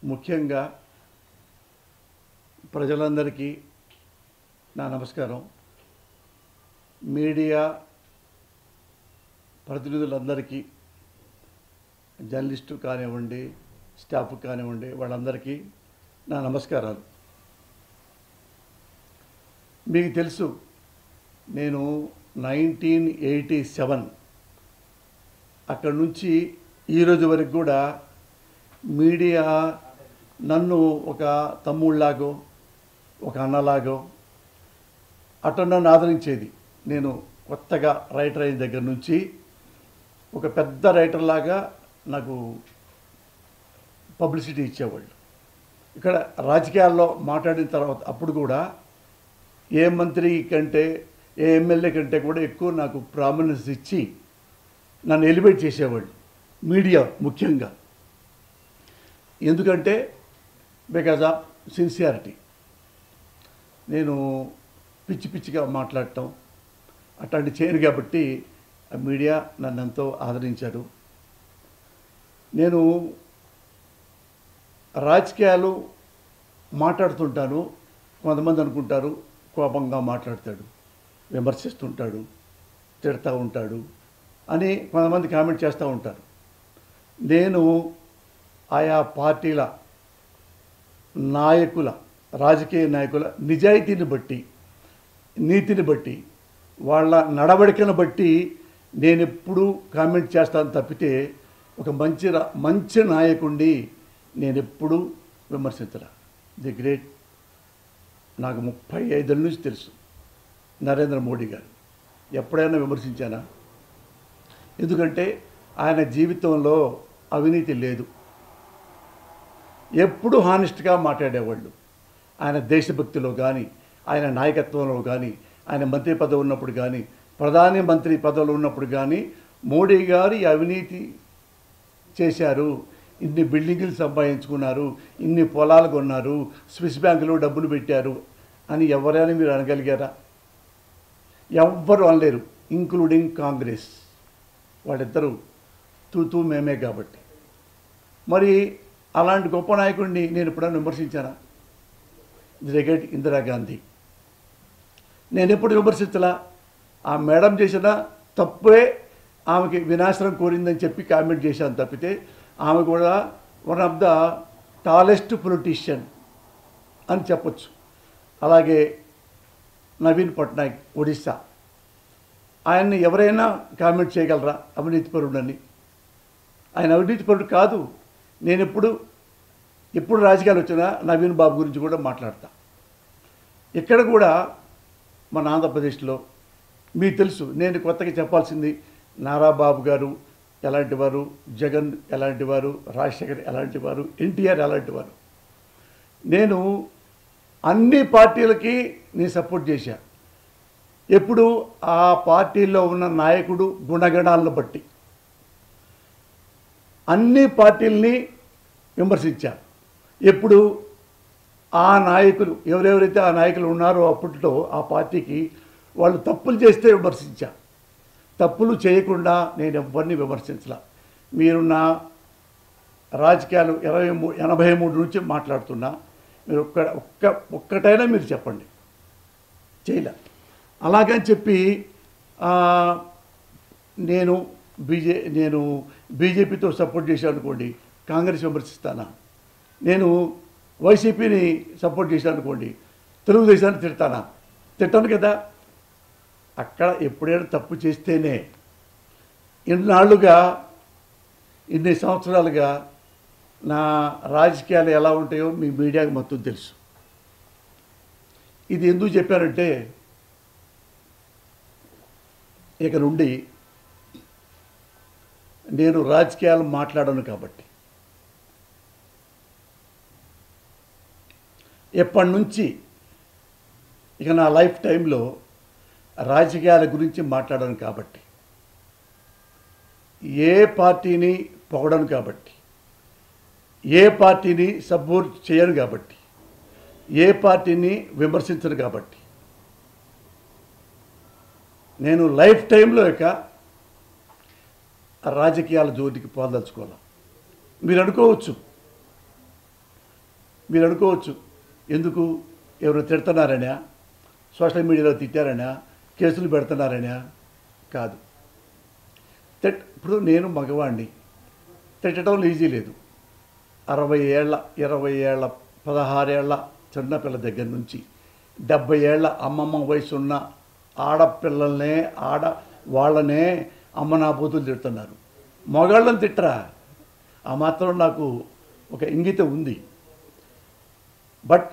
ముఖ్యంగా ప్రజలందరికీ నా నమస్కారం. మీడియా ప్రతినిధులందరికీ, జర్నలిస్టు కానివ్వండి, స్టాఫ్ కానివ్వండి, వాళ్ళందరికీ నా నమస్కారాలు. మీకు తెలుసు, నేను 1987 అక్కడి నుంచి ఈరోజు వరకు కూడా మీడియా నన్ను ఒక తమ్ముళ్ళలాగో ఒక అన్నలాగో అటు నన్ను ఆదరించేది. నేను కొత్తగా రైటర్ అయిన దగ్గర నుంచి ఒక పెద్ద రైటర్ లాగా నాకు పబ్లిసిటీ ఇచ్చేవాళ్ళు. ఇక్కడ రాజకీయాల్లో మాట్లాడిన తర్వాత అప్పుడు కూడా ఏ మంత్రి కంటే ఏ ఎమ్మెల్యే కంటే కూడా ఎక్కువ నాకు ప్రామినెన్స్ ఇచ్చి నన్ను ఎలివేట్ చేసేవాళ్ళు, మీడియా ముఖ్యంగా. ఎందుకంటే బికాజ్ ఆఫ్ సిన్సియారిటీ. నేను పిచ్చి పిచ్చిగా మాట్లాడటం అట్లాంటి చేయను కాబట్టి మీడియా నన్ను ఎంతో ఆదరించారు. నేను రాజకీయాలు మాట్లాడుతుంటాను, కొంతమంది అనుకుంటారు కోపంగా మాట్లాడతాడు, విమర్శిస్తుంటాడు, తిడతా ఉంటాడు అని కొంతమంది కామెంట్ చేస్తూ ఉంటారు. నేను ఆయా పార్టీల నాయకుల, రాజకీయ నాయకుల నిజాయితీని బట్టి, నీతిని బట్టి, వాళ్ళ నడవడికను బట్టి నేను ఎప్పుడూ కామెంట్ చేస్తాను తప్పితే ఒక మంచి నాయకుడిని నేను ఎప్పుడూ విమర్శించరా. ది గ్రేట్, నాకు 35 నుంచి తెలుసు నరేంద్ర మోడీ గారు. ఎప్పుడైనా విమర్శించానా? ఎందుకంటే ఆయన జీవితంలో అవినీతి లేదు. ఎప్పుడు హానెస్ట్గా మాట్లాడేవాళ్ళు. ఆయన దేశభక్తిలో కానీ, ఆయన నాయకత్వంలో కానీ, ఆయన మంత్రి పదవి ఉన్నప్పుడు కానీ, ప్రధాని మంత్రి పదవులు ఉన్నప్పుడు కానీ, మోడీ గారు ఈ అవినీతి చేశారు, ఇన్ని బిల్డింగులు సంపాదించుకున్నారు, ఇన్ని పొలాలు కొన్నారు, స్విస్ బ్యాంకులో డబ్బులు పెట్టారు అని ఎవరైనా మీరు అనగలిగారా? ఎవ్వరు అనలేరు, ఇంక్లూడింగ్ కాంగ్రెస్. వాళ్ళిద్దరూ తూతూ మేమే కాబట్టి. మరి అలాంటి గొప్ప నాయకుడిని నేను ఎప్పుడైనా విమర్శించానా? దిగట్ ఇందిరాగాంధీ నేను ఎప్పుడు విమర్శించలా. ఆ మేడం చేసిన తప్పే ఆమెకి వినాశనం కోరిందని చెప్పి కామెంట్ చేశాను తప్పితే ఆమె కూడా one of the tallest politician అని చెప్పచ్చు. అలాగే నవీన్ పట్నాయక్, ఒడిస్సా, ఆయన్ని ఎవరైనా కామెంట్ చేయగలరా అవినీతిపరుడని? ఆయన అవినీతిపరుడు కాదు. నేను ఎప్పుడు రాజకీయాలు వచ్చినా నవీన్ బాబు గురించి కూడా మాట్లాడతా. ఇక్కడ కూడా మన ఆంధ్రప్రదేశ్లో మీకు తెలుసు, నేను కొత్తగా చెప్పాల్సింది నారా బాబు గారు ఎలాంటి వారు, జగన్ ఎలాంటి వారు, రాజశేఖర్ ఎలాంటి వారు, ఎన్టీఆర్ ఎలాంటి వారు. నేను అన్ని పార్టీలకి నేను సపోర్ట్ చేశా. ఎప్పుడు ఆ పార్టీల్లో ఉన్న నాయకుడు గుణగణాలను బట్టి అన్ని పార్టీలని విమర్శించారు. ఎప్పుడు ఆ నాయకులు ఎవరెవరైతే ఆ నాయకులు ఉన్నారో అప్పట్లో ఆ పార్టీకి వాళ్ళు తప్పులు చేస్తే విమర్శించారు. తప్పులు చేయకుండా నేను ఎవరిని విమర్శించలా. మీరు నా రాజకీయాలు 83 నుంచి మాట్లాడుతున్నా, మీరు ఒక్కటైనా మీరు చెప్పండి, చేయలే. అలాగని చెప్పి నేను బీజేపీతో సపోర్ట్ చేశాను అనుకోండి, కాంగ్రెస్ విమర్శిస్తానా? నేను వైసీపీని సపోర్ట్ చేశాను అనుకోండి, తెలుగుదేశాన్ని తిడతానా? తిట్టాను కదా. అక్కడ ఎప్పుడైనా తప్పు చేస్తేనే. ఇన్ని సంవత్సరాలుగా నా రాజకీయాలు ఎలా ఉంటాయో మీ మీడియాకి మొత్తం తెలుసు. ఇది ఎందుకు చెప్పారంటే, ఇక నుండి నేను రాజకీయాలు మాట్లాడను కాబట్టి. ఎప్పటి నుంచి ఇక నా లైఫ్ టైంలో రాజకీయాల గురించి మాట్లాడను కాబట్టి, ఏ పార్టీని పొగడను కాబట్టి, ఏ పార్టీని సపోర్ట్ చేయను కాబట్టి, ఏ పార్టీని విమర్శించను కాబట్టి, నేను లైఫ్ టైంలో ఇక రాజకీయాల జోలికి పోదలుచుకోవాలి. మీరు అనుకోవచ్చు మీరు అనుకోవచ్చు, ఎందుకు ఎవరు తిడుతున్నారనా, సోషల్ మీడియాలో తిట్టారనా, కేసులు పెడుతున్నారనా? కాదు. ఇప్పుడు నేను మగవాణ్ణి, తిట్టడం ఈజీ లేదు. 60 ఏళ్ళ 20 ఏళ్ళ 16 ఏళ్ళ చిన్నపిల్ల దగ్గర నుంచి 70 ఏళ్ళ అమ్మమ్మ వయసు ఉన్న ఆడపిల్లల్నే వాళ్ళనే అమ్మ నా బూతులు తిడుతున్నారు. మగాళ్ళని తిట్టరా? ఆ మాత్రం నాకు ఒక ఇంగితం ఉంది. బట్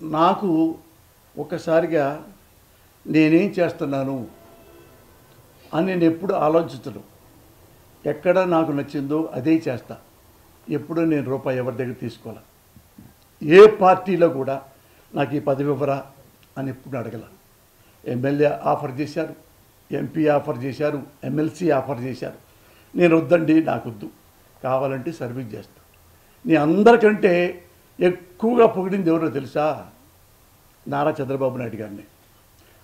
నాకు ఒక్కసారిగా నేనేం చేస్తున్నాను అని నేను ఎప్పుడు ఆలోచించను. ఎక్కడ నాకు నచ్చిందో అదే చేస్తా. ఎప్పుడు నేను రూపాయి ఎవరి దగ్గర తీసుకోవాలి. ఏ పార్టీలో కూడా నాకు ఈ పదవి ఇవ్వరా అని ఎప్పుడు అడగల. ఎమ్మెల్యే ఆఫర్ చేశారు, ఎంపీ ఆఫర్ చేశారు, ఎమ్మెల్సీ ఆఫర్ చేశారు. నేను వద్దండి, నాకు వద్దు, కావాలంటే సర్వీస్ చేస్తా. నీ అందరికంటే ఎక్కువగా పొగిడింది ఎవరో తెలుసా? నారా చంద్రబాబు నాయుడు గారిని.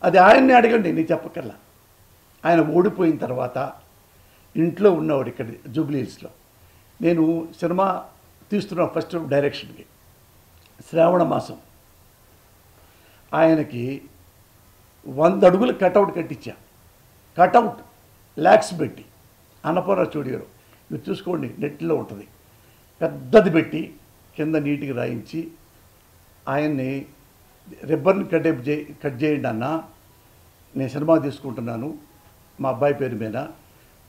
అది ఆయన్ని అడగండి, నేను చెప్పకల్లా. ఆయన ఓడిపోయిన తర్వాత ఇంట్లో ఉన్నవాడు ఇక్కడ జూబ్లీ హిల్స్లో. నేను సినిమా తీస్తున్న ఫస్ట్ డైరెక్షన్కి శ్రావణ మాసం ఆయనకి 100 అడుగుల కటౌట్ కట్టించా. కటౌట్ ల్యాక్స్ పెట్టి అన్నపూర్ణ స్టూడియోలో, మీరు చూసుకోండి, నెట్లో ఉంటుంది. పెద్దది పెట్టి కింద నీటికి రాయించి ఆయన్ని రిబ్బన్ కట్ చేయండి అన్న, నేను సినిమా తీసుకుంటున్నాను మా అబ్బాయి పేరు మీద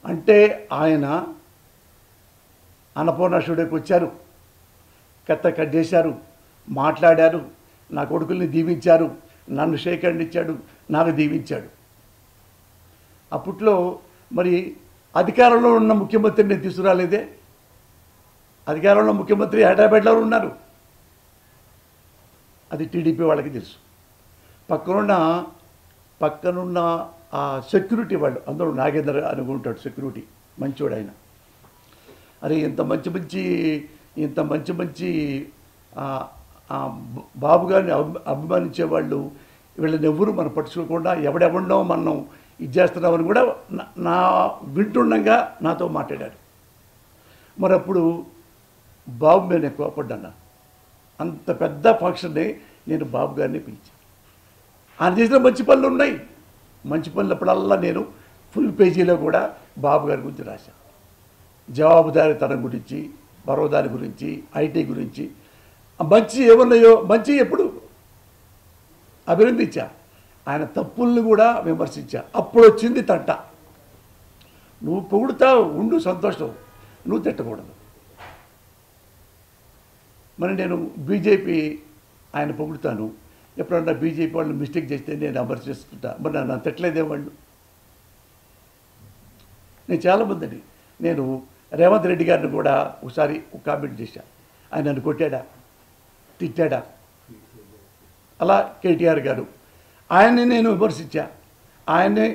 అంటే ఆయన అన్నపూర్ణ స్టూడియోకి వచ్చారు, కట్ చేశారు, మాట్లాడారు, నా కొడుకుల్ని దీవించారు, నన్ను షేక్ హ్యాండ్ ఇచ్చాడు, నాకు దీవించాడు. అప్పట్లో మరి అధికారంలో ఉన్న ముఖ్యమంత్రిని నేను తీసుకురాలేదే. అధికారంలో ముఖ్యమంత్రి హైదరాబాద్లో ఉన్నారు, అది టీడీపీ వాళ్ళకి తెలుసు. పక్కనున్న ఆ సెక్యూరిటీ వాళ్ళు అందరూ నాగేంద్ర అనుకుంటాడు, సెక్యూరిటీ మంచివాడు ఆయన. అరే ఇంత మంచి బాబు గారిని అభిమానించేవాళ్ళు వీళ్ళని ఎవరు మనం పట్టించుకోకుండా ఎవడెవడో మనం ఇది చేస్తున్నామని కూడా నా వింటుండగా నాతో మాట్లాడాడు. మరి అప్పుడు బాబు మీద నేను కోపడ్డాను. అంత పెద్ద ఫంక్షన్ని నేను బాబు గారిని పిలిచాను. ఆయన చేసిన మంచి పనులు ఉన్నాయి. మంచి పనులప్పుడల్లా నేను ఫుల్ పేజీలో కూడా బాబు గారి గురించి రాశాను. జవాబుదారీతనం గురించి, బరోదారి గురించి, ఐటీ గురించి, మంచి ఏమన్నాయో మంచి ఎప్పుడు అభినందించా. ఆయన తప్పుల్ని కూడా విమర్శించా. అప్పుడు వచ్చింది తంట. నువ్వు పొగుడుతావు, ఉండు సంతోషం, నువ్వు తిట్టకూడదు. మరి నేను బీజేపీ ఆయన పొగుడుతాను, ఎప్పుడన్నా బీజేపీ వాళ్ళు మిస్టేక్ చేస్తే నేను విమర్శిస్తుంటా. మరి నన్ను తిట్టలేదేవాళ్ళు. నేను చాలామందిని, నేను రేవంత్ రెడ్డి గారిని కూడా ఒకసారి ఒక కామెంట్ చేశాను. ఆయన నన్ను కొట్టాడా, తిట్టాడా? అలా కేటీఆర్ గారు, ఆయన్ని నేను విమర్శించా. ఆయన్ని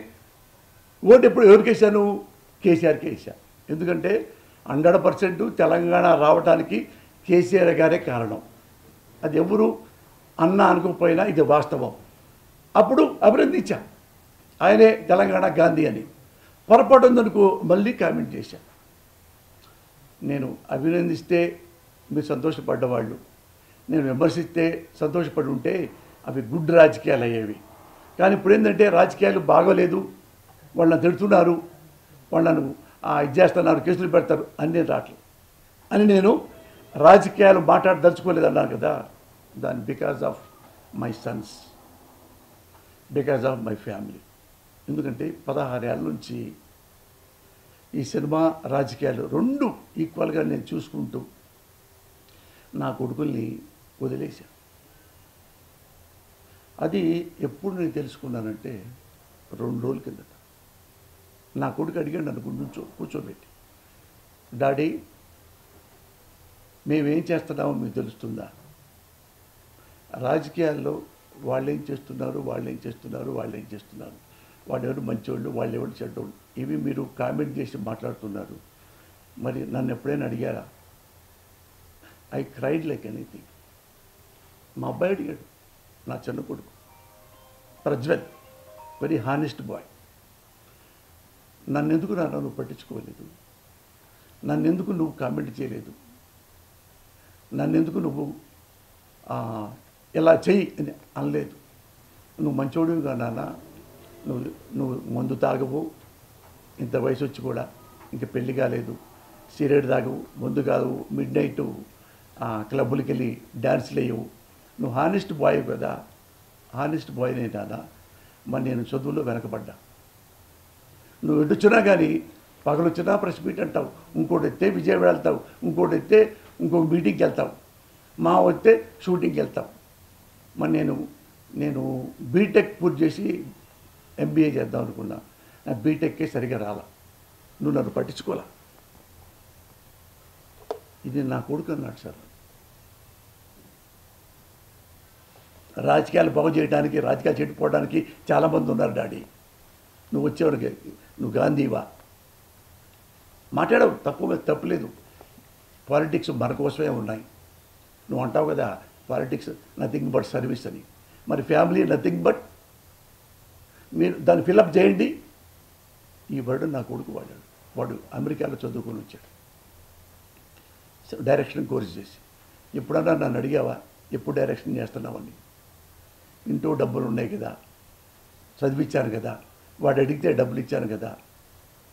ఓటు ఎప్పుడు ఎవరికి వేశాను? కేసీఆర్కి వేసా. ఎందుకంటే 100% తెలంగాణ రావడానికి కేసీఆర్ గారే కారణం. అది ఎవరు అన్నా అనుకోకపోయినా ఇది వాస్తవం. అప్పుడు అభినందించా, ఆయనే తెలంగాణ గాంధీ అని. పొరపాటు ఉందనుకో మళ్ళీ కామెంట్ చేశా. నేను అభినందిస్తే మీరు సంతోషపడ్డవాళ్ళు, నేను విమర్శిస్తే సంతోషపడి ఉంటే అవి గుడ్ రాజకీయాలు అయ్యేవి. కానీ ఇప్పుడు ఏంటంటే రాజకీయాలు బాగోలేదు, వాళ్ళని తిడుతున్నారు, వాళ్ళను ఇది చేస్తున్నారు, కేసులు పెడతారు అన్నీ రావట్లేదు అని నేను రాజకీయాలు మాట్లాడదలుచుకోలేదు అన్నాను కదా. దాని because of my Sons, because of my family. ఎందుకంటే 16 ఏళ్ళ నుంచి ఈ సినిమా రాజకీయాలు రెండు ఈక్వల్గా నేను చూసుకుంటూ నా కొడుకుల్ని వదిలేశాను. అది ఎప్పుడు నేను తెలుసుకున్నానంటే 2 రోజుల కిందట నా కొడుకు అడిగాడు నన్ను కూర్చోబెట్టి, డాడీ మేమేం చేస్తున్నామో మీకు తెలుస్తుందా? రాజకీయాల్లో వాళ్ళేం చేస్తున్నారు, వాళ్ళెవరు మంచివాళ్ళు, వాళ్ళెవరు చెడ్డోళ్ళు, ఇవి మీరు కామెంట్ చేసి మాట్లాడుతున్నారు. మరి నన్ను ఎప్పుడైనా అడిగారా? I cried like anything. మా అబ్బాయి అడిగాడు, నా చిన్న కొడుకు ప్రజ్వల్, వెరీ హానెస్ట్ బాయ్. నన్నెందుకు నువ్వు పట్టించుకోలేదు? నన్నెందుకు నువ్వు కామెంట్ చేయలేదు? నన్నెందుకు నువ్వు ఇలా చెయ్యి అని అనలేదు. నువ్వు మంచోడివిగా నాన్న, నువ్వు నువ్వు మందు తాగవు, ఇంత వయసు వచ్చి కూడా ఇంక పెళ్లి కాలేదు, సిగరెట్ తాగవు, మందు కాదు, మిడ్ నైట్ క్లబ్బులకి వెళ్ళి డ్యాన్స్లు వేయవు, నువ్వు హానెస్ట్ బాయ్ కదా. హానెస్ట్ బాయ్నే నాన్న, మరి నేను చదువులో వెనకబడ్డా. నువ్వు ఎటుచ్చినా కానీ పగలొచ్చినా ప్రెస్ మీట్ అంటావు, ఇంకోటి ఎత్తే విజయవాడ వెళ్తావు, ఇంకోటి ఎత్తే ఇంకొక మీటింగ్కి వెళ్తావు, మా వస్తే షూటింగ్కి వెళ్తావు. మరి నేను బీటెక్ పూర్తి చేసి ఎంబీఏ చేద్దాం అనుకున్నా, నా బీటెక్కే సరిగా రాలా, నువ్వు నన్ను పట్టించుకోలే. ఇది నా కొడుకు అన్నాడు సార్. రాజకీయాలు బాగు చేయడానికి, రాజకీయాలు చెడిపోవడానికి చాలామంది ఉన్నారు డాడీ, నువ్వు వచ్చేవాడికి నువ్వు గాంధీవా మాట్లాడవు, తప్పులేదు. పాలిటిక్స్ మన కోసమే ఉన్నాయి. నువ్వు అంటావు కదా పాలిటిక్స్ నథింగ్ బట్ సర్వీస్ అని, మరి ఫ్యామిలీ నథింగ్ బట్, మీరు దాన్ని ఫిలప్ చేయండి. ఈ వర్డ్ నా కొడుకు వాడాడు. వాడు అమెరికాలో చదువుకొని వచ్చాడు, డైరెక్షన్ కోర్స్ చేసి. ఎప్పుడన్నా నన్ను అడిగావా ఎప్పుడు డైరెక్షన్ చేస్తున్నావని? ఇంట్లో డబ్బులు ఉన్నాయి కదా, చదివించాను కదా, వాడు అడిగితే డబ్బులు ఇచ్చాను కదా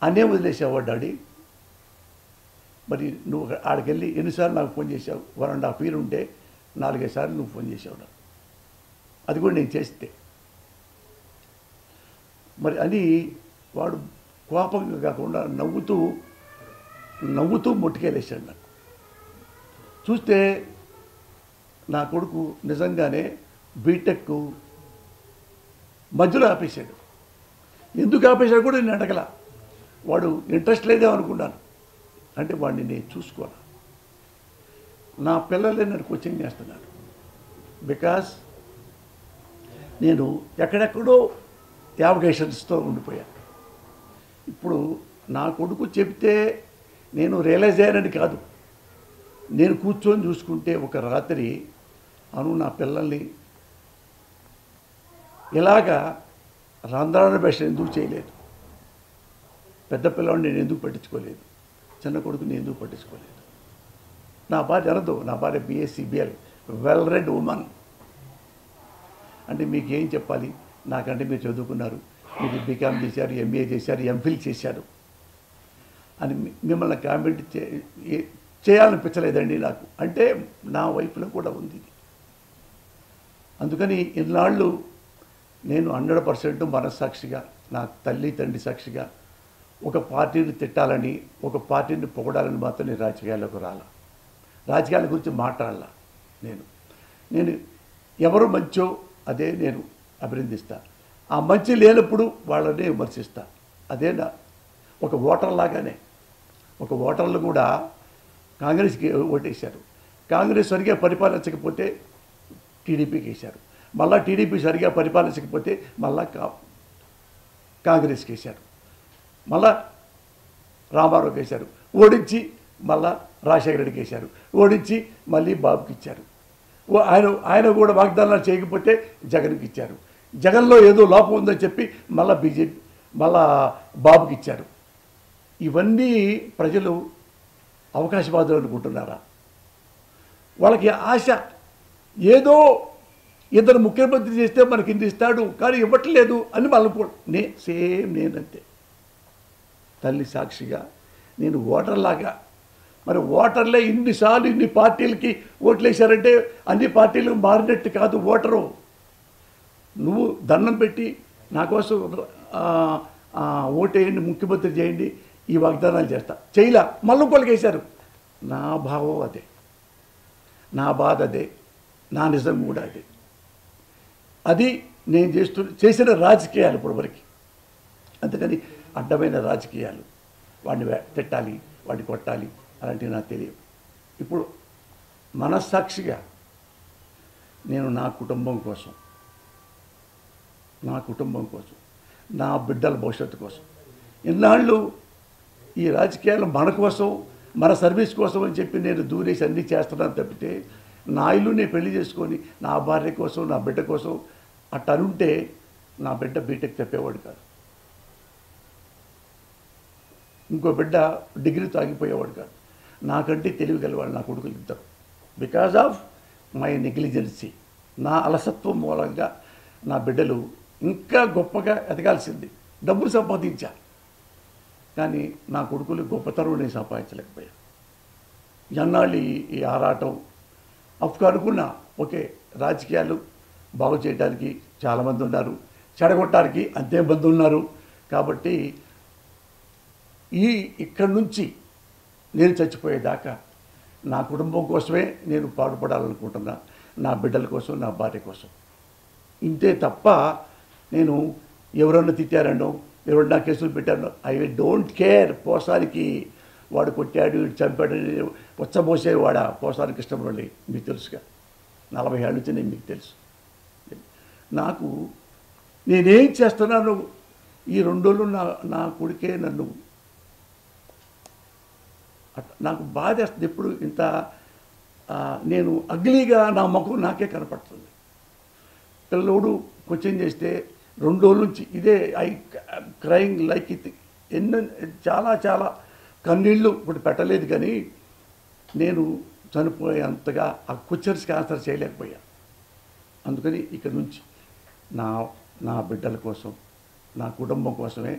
అనే వదిలేసావా డాడీ? మరి నువ్వు ఆడికెళ్ళి ఎన్నిసార్లు నాకు ఫోన్ చేసావు? 1.5 years ఉంటే 4-5 సార్లు నువ్వు ఫోన్ చేసావు నాకు, అది కూడా నేను చేస్తే. మరి అని వాడు కోపంగా కాకుండా నవ్వుతూ మొట్టికేలేసాడు నాకు. చూస్తే నా కొడుకు నిజంగానే బీటెక్ మధ్యలో ఆపేశాడు. ఎందుకు ఆపేశాడు కూడా నేను అడగల. వాడు ఇంట్రెస్ట్ లేదేమో అనుకున్నాను. అంటే వాడిని నేను చూసుకోను. నా పిల్లలే నన్ను కోచింగ్ చేస్తున్నాను. బికాస్ నేను ఎక్కడెక్కడో యావగేషన్స్తో ఉండిపోయాను. ఇప్పుడు నా కొడుకు చెప్తే నేను రియలైజ్ అయ్యానని కాదు, నేను కూర్చొని చూసుకుంటే ఒక రాత్రి నా పిల్లల్ని ఇలాగా రంధ్రాన భాష ఎందుకు చేయలేదు, పెద్ద పిల్లవాడిని నేను ఎందుకు పట్టించుకోలేదు, చిన్న కొడుకుని ఎందుకు పట్టించుకోలేదు. నా భార్య అనదు, నా భార్య BSc BL well read women. అంటే మీకు ఏం చెప్పాలి, నాకంటే మీరు చదువుకున్నారు, మీరు బీకామ్ చేశారు, MA చేశారు, MPhil చేశారు అని మిమ్మల్ని కామెంట్ చేయాలనిపించలేదండి నాకు. అంటే నా వైపులో కూడా ఉంది. అందుకని ఇన్నాళ్ళు నేను 100% మనస్సాక్షిగా, నా తల్లి తండ్రి సాక్షిగా ఒక పార్టీని తిట్టాలని, ఒక పార్టీని పొగడాలని మాత్రం నేను రాజకీయాల్లోకి రాలా. రాజకీయాల గురించి మాట్లాడాల. నేను ఎవరు మంచో అదే నేను అభినందిస్తా. ఆ మంచి లేనప్పుడు వాళ్ళనే విమర్శిస్తా. అదే ఒక ఓటర్ లాగానే. ఒక ఓటర్లు కూడా కాంగ్రెస్కి ఓటేశారు, కాంగ్రెస్ సరిగా పరిపాలించకపోతే టీడీపీకి వేశారు, మళ్ళీ టీడీపీ సరిగా పరిపాలించకపోతే మళ్ళా కాంగ్రెస్కి వేశారు, మళ్ళా రామారావుకి వేశారు, ఓడించి మళ్ళా రాజశేఖర రెడ్డికి వేశారు, ఓడించి మళ్ళీ బాబుకి ఇచ్చారు. ఆయన కూడా వాగ్దానాలు చేయకపోతే జగన్కి ఇచ్చారు, జగన్లో ఏదో లోపం ఉందని చెప్పి మళ్ళీ బీజేపీ మళ్ళా బాబుకి ఇచ్చారు. ఇవన్నీ ప్రజలు అవకాశవాదులు అనుకుంటున్నారా? వాళ్ళకి ఆశ ఏదో ఇద్దరు ముఖ్యమంత్రి చేస్తే మనకి ఇంత ఇస్తాడు కానీ ఇవ్వట్లేదు అని మళ్ళీ నేనంతే. తల్లి సాక్షిగా నేను ఓటర్లాగా, మరి ఓటర్లే ఇన్నిసార్లు ఇన్ని పార్టీలకి ఓట్లేశారంటే అన్ని పార్టీలకు మారినట్టు కాదు ఓటరు. నువ్వు దండం పెట్టి నా కోసం ఓటేయండి, ముఖ్యమంత్రి చేయండి, ఈ వాగ్దానాలు చేస్తా, చేయలా, మళ్ళీ ఇంకోళ్ళకి వేశారు. నా భావం అదే, నా బాధ అదే, నా నిజం కూడా అదే. అది నేను చేసిన రాజకీయాలు ఇప్పటివరకు. అందుకని అడ్డమైన రాజకీయాలు, వాడిని తిట్టాలి, వాడిని కొట్టాలి అలాంటివి నాకు తెలియదు. ఇప్పుడు మనస్సాక్షిగా నేను నా కుటుంబం కోసం, నా బిడ్డల భవిష్యత్తు కోసం, ఇన్నాళ్ళు ఈ రాజకీయాలు మన కోసం, మన సర్వీస్ కోసం అని చెప్పి నేను దూరేసి అన్నీ చేస్తున్నాను తప్పితే, నా ఇల్లు నేను పెళ్లి చేసుకొని నా భార్య కోసం, నా బిడ్డ కోసం అట్టనుంటే నా బిడ్డ బీటెక్ చెప్పేవాడు కాదు, ఇంకో బిడ్డ డిగ్రీ తాగిపోయేవాడు కాదు. నాకంటే తెలివి గలవాళ్ళు నా కొడుకులు ఇద్దరు. బికాజ్ ఆఫ్ మై నెగ్లిజెన్సీ, నా అలసత్వం మూలంగా నా బిడ్డలు ఇంకా గొప్పగా ఎదగాల్సింది. డబ్బులు సంపాదించా, కానీ నా కొడుకులు గొప్పతనం నేను సంపాదించలేకపోయా. ఎన్నాళ్ళు ఈ ఆరాటం. అప్పుడు అనుకున్నా, ఓకే, రాజకీయాలు బాగు చేయడానికి చాలామంది ఉన్నారు, చెడగొట్టడానికి అంతేమంది ఉన్నారు. కాబట్టి ఇక్కడి నుంచి నేను చచ్చిపోయేదాకా నా కుటుంబం కోసమే నేను పాటుపడాలనుకుంటున్నా, నా బిడ్డల కోసం, నా భార్య కోసం. ఇంతే తప్ప నేను ఎవరన్నా తిట్టారనో, ఎవరన్నా కేసులు పెట్టారనో, ఐ డోంట్ కేర్. పోసానికి వాడు కొట్టాడు, వీడు చంపాడు, వచ్చబోసేవాడ పోసానికి ఇష్టపడండి. మీకు తెలుసుగా, 40 ఏళ్ళ నుంచి నేను మీకు తెలుసు. నాకు నేనేం చేస్తున్నాను ఈ 2 రోజులు నా కొడుకే నన్ను నాకు బాధేస్తుంది. ఎప్పుడు ఇంత నేను అగ్లీగా నా ముఖం నాకే కనపడుతుంది. పిల్లోడు క్వశ్చన్ చేస్తే 2 రోజుల నుంచి ఇదే ఐ క్రైయింగ్ లైక్ ఇట్. చాలా చాలా కన్నీళ్ళు ఇప్పుడు పెట్టలేదు, కానీ నేను చనిపోయేంతగా ఆ క్వశ్చన్స్కి ఆన్సర్ చేయలేకపోయా. అందుకని ఇక్కడ నుంచి నా బిడ్డల కోసం, నా కుటుంబం కోసమే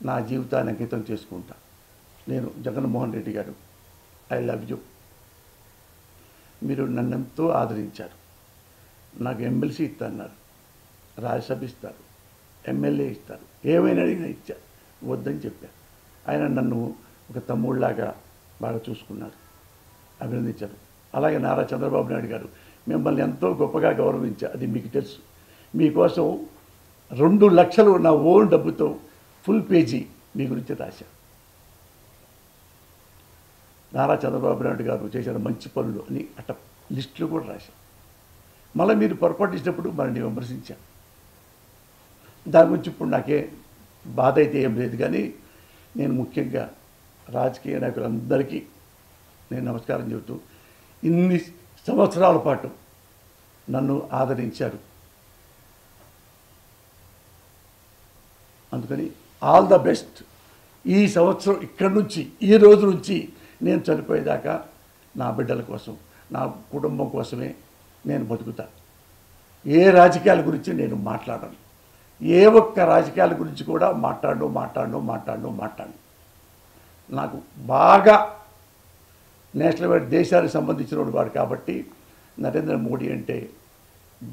నా జీవితాన్ని అంకితం చేసుకుంటా. నేను జగన్మోహన్ రెడ్డి గారు, ఐ లవ్ యూ. మీరు నన్ను ఎంతో ఆదరించారు. నాకు ఎమ్మెల్సీ ఇస్తున్నారు, రాజ్యసభ ఇస్తారు, ఎమ్మెల్యే ఇస్తారు, ఏమైనా అడిగినా ఇచ్చారు. వద్దని చెప్పారు. ఆయన నన్ను ఒక తమ్ముళ్ళలాగా బాగా చూసుకున్నారు, అభినందించారు. అలాగే నారా చంద్రబాబు నాయుడు గారు మిమ్మల్ని ఎంతో గొప్పగా గౌరవించారు, అది మీకు తెలుసు. మీకోసం 2 లక్షలు నా ఓన్ డబ్బుతో ఫుల్ పేజీ మీ గురించి రాశాను. నారా చంద్రబాబు నాయుడు గారు చేసిన మంచి పనులు అని అట్ట లిస్టులు కూడా రాశాను. మళ్ళీ మీరు పొరపాటు ఇచ్చినప్పుడు మనల్ని విమర్శించాను. దాని గురించి ఇప్పుడు నాకే బాధ అయితే ఏం లేదు, కానీ నేను ముఖ్యంగా రాజకీయ నాయకులందరికీ నేను నమస్కారం చెబుతూ, ఇన్ని సంవత్సరాల పాటు నన్ను ఆదరించారు. అందుకని ఆల్ ద బెస్ట్. ఈ సంవత్సరం ఇక్కడి నుంచి, ఈ రోజు నుంచి నేను చనిపోయేదాకా నా బిడ్డల కోసం, నా కుటుంబం కోసమే నేను బతుకుతా. ఏ రాజకీయాల గురించి నేను మాట్లాడను, ఏ ఒక్క రాజకీయాల గురించి కూడా మాట్లాడను. నాకు బాగా నేషనల్ వైడ్ దేశానికి సంబంధించిన వాడు కాబట్టి నరేంద్ర మోడీ అంటే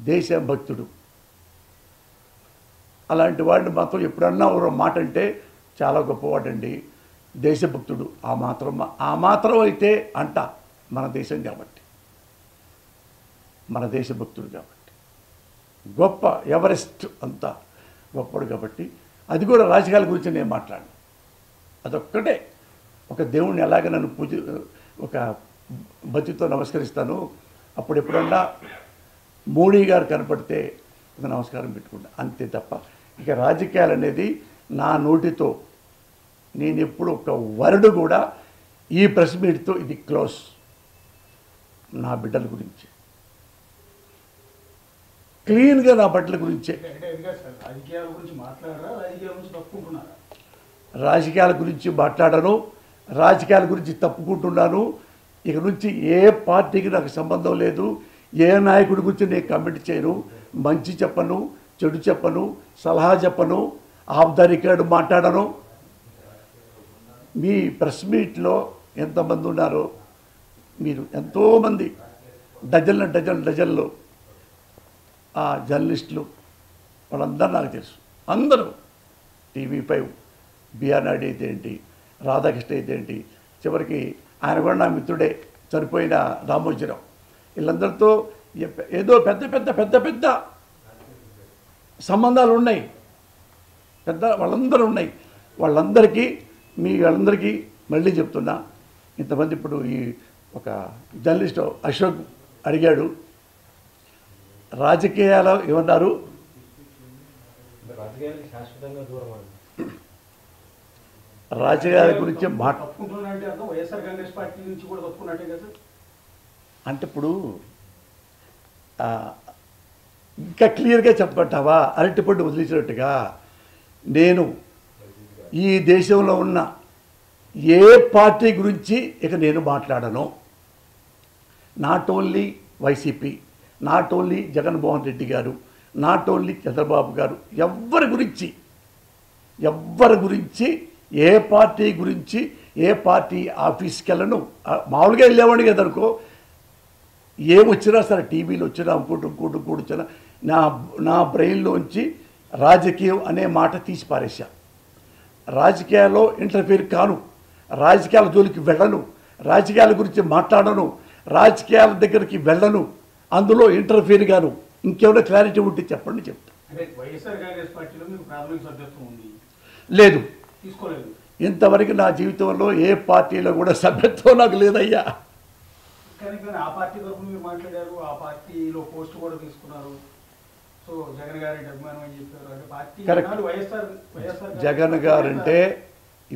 దేశభక్తుడు. అలాంటి వాడిని మాత్రం ఎప్పుడన్నా ఒక మాట అంటే చాలా గొప్పవాడండి, దేశభక్తుడు. ఆ మాత్రం అయితే అంట మన దేశం కాబట్టి, మన దేశభక్తుడు కాబట్టి, గొప్ప ఎవరెస్ట్ అంతా గొప్పడు కాబట్టి. అది కూడా రాజకీయాల గురించి నేను మాట్లాడను. అదొక్కటే. ఒక దేవుణ్ణి ఎలాగ నన్ను ఒక భక్తితో నమస్కరిస్తాను, అప్పుడు ఎప్పుడన్నా మోడీ గారు కనపడితే ఒక నమస్కారం పెట్టుకుంటా, అంతే తప్ప ఇక రాజకీయాలు అనేది నా నోటితో నేను ఎప్పుడు ఒక వర్డ్ కూడా ఈ ప్రెస్ మీట్తో ఇది క్లోజ్. నా బిడ్డల గురించి క్లీన్గా, నా బిడ్డల గురించే. రాజకీయాల గురించి మాట్లాడను, రాజకీయాల గురించి తప్పుకుంటున్నాను. ఇక నుంచి ఏ పార్టీకి నాకు సంబంధం లేదు, ఏ నాయకుడి గురించి నేను కమెంట్ చేయను, మంచి చెప్పను, చెడు చెప్పను, సలహా చెప్పను, ఆఫ్ ద రికార్డు మాట్లాడను. మీ ప్రెస్ మీట్లో ఎంతమంది ఉన్నారో, మీరు ఎంతోమంది డజన్లు ఆ జర్నలిస్టులు వాళ్ళందరూ నాకు తెలుసు. అందరూ TV5 బిఆర్ నాయుడు అయితే ఏంటి, రాధాకృష్ణ అయితే ఏంటి, చివరికి ఆయన కూడా నా మిత్రుడే చనిపోయిన రామోజీరావు, వీళ్ళందరితో ఏదో పెద్ద సంబంధాలు ఉన్నాయి, వాళ్ళందరూ ఉన్నాయి. వాళ్ళందరికీ మళ్ళీ చెప్తున్నా, ఇంతమంది ఇప్పుడు ఈ ఒక జర్నలిస్ట్ అశోక్ అడిగాడు, రాజకీయాలు ఏమన్నారు, రాజకీయాల గురించి అంటే ఇప్పుడు ఇంకా క్లియర్గా చెప్పమంటావా, అరటిపండు వదిలించినట్టుగా నేను ఈ దేశంలో ఉన్న ఏ పార్టీ గురించి ఇక నేను మాట్లాడను. Not only YCP, not only Jaganmohan Reddy గారు, నాట్ ఓన్లీ చంద్రబాబు గారు, ఎవ్వరి గురించి ఏ పార్టీ గురించి ఏ పార్టీ ఆఫీస్కి వెళ్ళను. మామూలుగా వెళ్ళేవాడిని కదనుకో, ఏమొచ్చినా సరే టీవీలో వచ్చినా ఇంకోటి వచ్చినా నా బ్రెయిన్లోంచి రాజకీయం అనే మాట తీసి పారేశా. రాజకీయాల్లో ఇంటర్ఫీర్ కాను, రాజకీయాల జోలికి వెళ్ళను, రాజకీయాల గురించి మాట్లాడను, రాజకీయాల దగ్గరికి వెళ్ళను, అందులో ఇంటర్ఫీర్ గాను. ఇంకేమైనా క్లారిటీ ఉంటే చెప్పండి, చెప్తా. లేదు, ఇంతవరకు నా జీవితంలో ఏ పార్టీలో కూడా సభ్యత్వం నాకు లేదయ్యా. ఆ పార్టీ తరఫున మీరు మాట్లాడారు, ఆ పార్టీలో పోస్ట్ కూడా తీసుకున్నారు. సో జగన్ గారి అభిమానం అని చెప్పారు. అంటే పార్టీ వైఎస్ఆర్ జగన్ గారు అంటే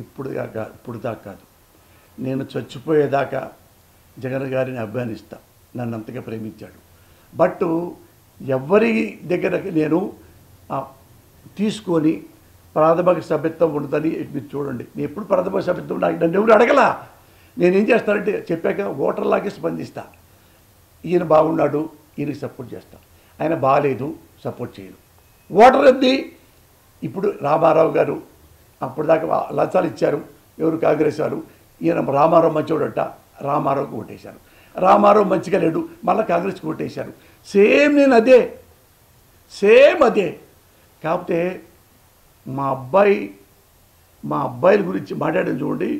ఇప్పుడు దాకా కాదు, నేను చచ్చిపోయేదాకా జగన్ గారిని అభిమానిస్తా. నన్ను అంతగా ప్రేమించాడు. బట్ ఎవరి దగ్గర నేను తీసుకొని ప్రాథమిక సభ్యత్వం ఉండదని మీరు చూడండి. నేను ఎప్పుడు ప్రాథమిక సభ్యత్వం నన్ను ఎవరు అడగలా. నేనేం చేస్తానంటే చెప్పాక ఓటర్లాగే స్పందిస్తా. ఈయన బాగున్నాడు, ఈయనకి సపోర్ట్ చేస్తా, ఆయన బాగాలేదు సపోర్ట్ చేయను. ఓటర్ ఏంది? ఇప్పుడు రామారావు గారు అప్పుడు దాకా లంచాలు ఇచ్చారు, ఎవరు కాంగ్రెస్ వారు. ఈయన రామారావు మంచోడట, రామారావుకి ఓటేశారు. రామారావు మంచిగా లేడు, మళ్ళీ కాంగ్రెస్కి ఓటేశారు. సేమ్ నేను అదే. కాకపోతే మా అబ్బాయిల గురించి మాట్లాడడం చూడండి.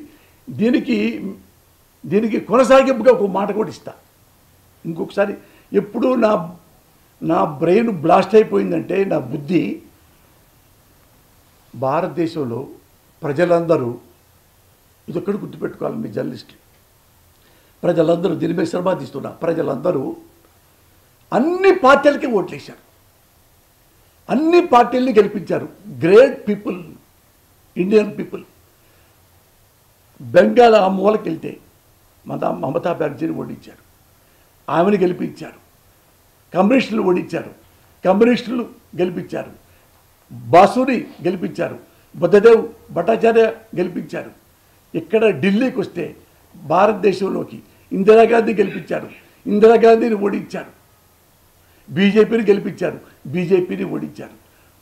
దీనికి కొనసాగింపుగా ఒక మాట కూడా ఇస్తా. ఇంకొకసారి ఎప్పుడు నా బ్రెయిన్ బ్లాస్ట్ అయిపోయిందంటే, నా బుద్ధి, భారతదేశంలో ప్రజలందరూ ఇదొక్కడు గుర్తుపెట్టుకోవాలి మీ జర్నలిస్టులు. ప్రజలందరూ దీని మీద శ్రమ తీస్తున్నా. ప్రజలందరూ అన్ని పార్టీలకి ఓట్లేశారు, అన్ని పార్టీల్ని గెలిపించారు. Great people, Indian people. Bengal ఆ మూలకి వెళ్తే మమతా బెనర్జీని ఓడించారు, ఆమెను గెలిపించారు. కమ్యూనిస్టులు ఓడించారు, కమ్యూనిస్టులు గెలిపించారు. బాసుని గెలిపించారు, బుద్ధదేవ్ భట్టాచార్య గెలిపించారు. ఇక్కడ ఢిల్లీకి వస్తే భారతదేశంలోకి ఇందిరాగాంధీ గెలిపించారు, ఇందిరాగాంధీని ఓడించారు. బీజేపీని గెలిపించారు, బీజేపీని ఓడించారు.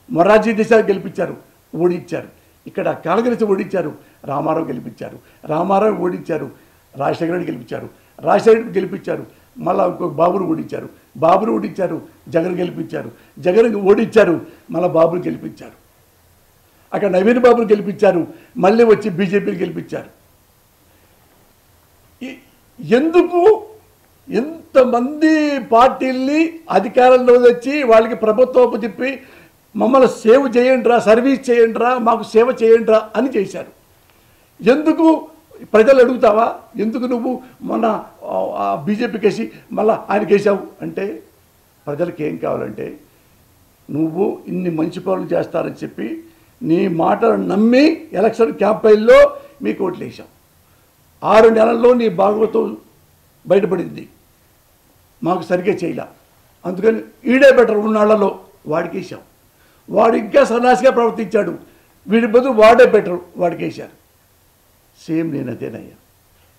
మొరార్జీ దేశాయ్ గెలిపించారు, ఓడించారు. ఇక్కడ కాంగ్రెస్ ఓడించారు, రామారావు గెలిపించారు, రామారావు ఓడించారు. రాజశేఖర రెడ్డి గెలిపించారు, రాజశేఖర రెడ్డి గెలిపించారు. మళ్ళీ ఇంకొక బాబును ఓడించారు, బాబును ఓడించారు. జగన్ గెలిపించారు, జగన్ ఓడించారు. మళ్ళీ బాబును గెలిపించారు. అక్కడ నవీన్ బాబును గెలిపించారు, మళ్ళీ వచ్చి బీజేపీని గెలిపించారు. ఎందుకు ఎంతమంది పార్టీల్ని అధికారంలో వచ్చి వాళ్ళకి ప్రభుత్వపు చెప్పి మమ్మల్ని సేవ్ చేయండిరా, సర్వీస్ చేయండిరా, మాకు సేవ చేయండిరా అని చేశారు. ఎందుకు ప్రజలు అడుగుతావా? ఎందుకు నువ్వు మొన్న బీజేపీకి వేసి మళ్ళీ ఆయనకి వేసావు అంటే, ప్రజలకు ఏం కావాలంటే, నువ్వు ఇన్ని మంచి పనులు చేస్తారని చెప్పి నీ మాటలు నమ్మి ఎలక్షన్ క్యాంపెయిన్లో మీకు ఓట్లు వేసాం. 6 నెలల్లో నీ భాగవతం బయటపడింది, మాకు సరిగ్గా చేయలే. అందుకని ఈడే బెటర్ ఉన్నాళ్లలో వాడికి వేసాం. వాడు ఇంకా సన్నాసిగా ప్రవర్తించాడు, వీడి బదులు వాడే బెటర్, వాడికి వేశారు. సేమ్ నేను అదేనయ్యా.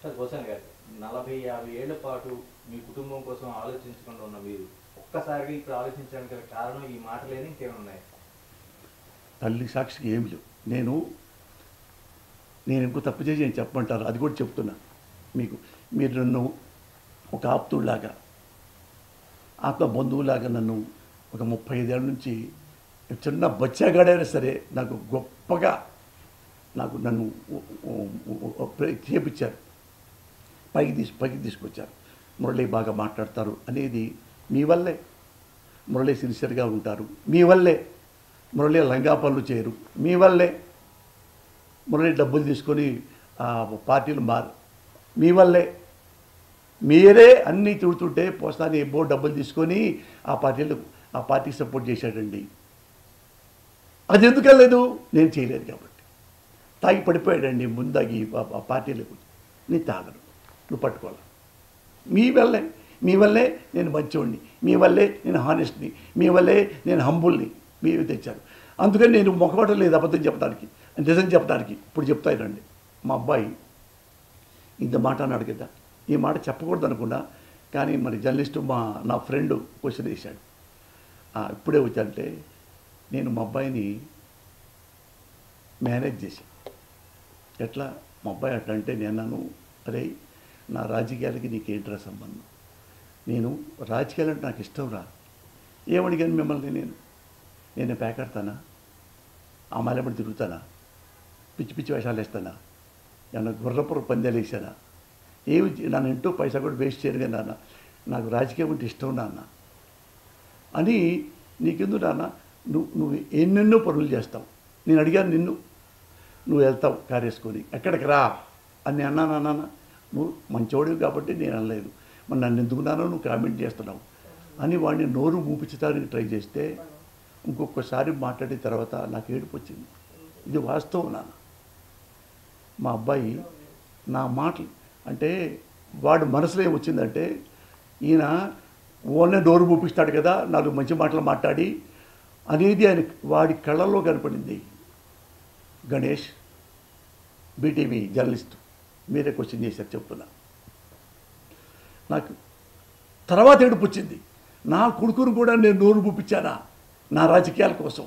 సార్ భూషణ్ గారు, 40-50 ఏళ్ల పాటు మీ కుటుంబం కోసం ఆలోచించకుండా ఉన్న మీరు ఒక్కసారిగా ఇప్పుడు ఆలోచించడానికి కారణం ఈ మాటలేని ఇంకేమున్నాయి? తల్లి సాక్షికి ఏమి లేవు. నేను ఇంకో తప్పు చేసి నేను చెప్పమంటారు, అది కూడా చెప్తున్నా మీకు. మీరు నన్ను ఒక ఆప్తుడిలాగా, ఆత్మ బంధువులాగా నన్ను ఒక 35 ఏళ్ళ నుంచి చిన్న బచ్చాగాడైనా సరే నాకు గొప్పగా నన్ను చేపించారు, పైకి తీసుకొచ్చారు. మురళి బాగా మాట్లాడతారు అనేది మీ వల్లే. మురళి సిన్సియర్గా ఉంటారు మీ వల్లే. మురళి లంగా పనులు చేయరు మీ వల్లే. మురళి డబ్బులు తీసుకొని పార్టీలు మీ వల్లే. మీరే అన్నీ తిడుతుంటే పోస్తాని ఏవో డబ్బులు తీసుకొని ఆ పార్టీకి సపోర్ట్ చేశాడండి. అది ఎందుకు వెళ్ళలేదు? నేను చేయలేదు కాబట్టి. తాగి పడిపోయాడండి ముందాగి ఆ పార్టీలకు. నేను తాగను, నువ్వు పట్టుకోవాలి. మీ వల్లే నేను మంచివాడిని, మీ వల్లే నేను హానెస్ట్ని, మీ వల్లే నేను హంబుల్ని మీరు తెచ్చారు. అందుకని నేను మొక్కబట్టం లేదు అబద్ధం చెప్పడానికి, నిజం చెప్పడానికి. ఇప్పుడు చెప్తానండి, మా అబ్బాయి ఇంత మాట అన్నాడు కదా, ఈ మాట చెప్పకూడదు అనుకున్నా. కానీ మరి జర్నలిస్టు నా ఫ్రెండ్ క్వశ్చన్ వేశాడు, ఇప్పుడే వచ్చానంటే నేను మా అబ్బాయిని మేనేజ్ చేశాను. ఎట్లా మా అబ్బాయి అట్లా అంటే నేను అన్నాను, అరే నా రాజకీయాలకి నీకేంట్రా సంబంధం, నేను రాజకీయాలు అంటే నాకు ఇష్టం రా. ఏమడిగాను మిమ్మల్ని, నేను పేకాడతానా, ఆ మాలెమ్మడి తిరుగుతానా, పిచ్చి పిచ్చి వేషాలు వేస్తానా, ఏమన్నా గుర్రపుర పందాలు వేసానా, ఏమి నన్ను ఇంటూ పైసా కూడా వేస్ట్ చేయను కదా నాన్న, నాకు రాజకీయం అంటే ఇష్టం నాన్న అని. నీకెందుకు నాన్న, నువ్వు ఎన్నెన్నో పనులు చేస్తావు, నేను అడిగాను నిన్ను, నువ్వు వెళ్తావు కారు వేసుకొని, ఎక్కడికి రా అని అన్నాను. నాన్న నువ్వు మంచోడివి కాబట్టి నేను అనలేదు, మరి నన్ను ఎందుకున్నానో నువ్వు కామెంట్ చేస్తున్నావు అని వాడిని నోరు మూపించడానికి ట్రై చేస్తే ఇంకొకసారి మాట్లాడిన తర్వాత నాకు ఏడుపు వచ్చింది. ఇది వాస్తవం నాన్న. మా అబ్బాయి నా మాటలు అంటే వాడు మనసులో ఏమొచ్చిందంటే, ఈయన ఓన్లీ నోరు మూపిస్తాడు కదా, నాలుగు మంచి మాటలు మాట్లాడి అనేది ఆయన వాడి కళ్ళల్లో కనపడింది. గణేష్ బీటీవీ జర్నలిస్ట్, మీరే క్వశ్చన్ చేశారు చెప్తున్నా. నాకు తర్వాత ఏడుపు వచ్చింది, నా కొడుకును కూడా నేను నోరు మూపించానా నా రాజకీయాల కోసం.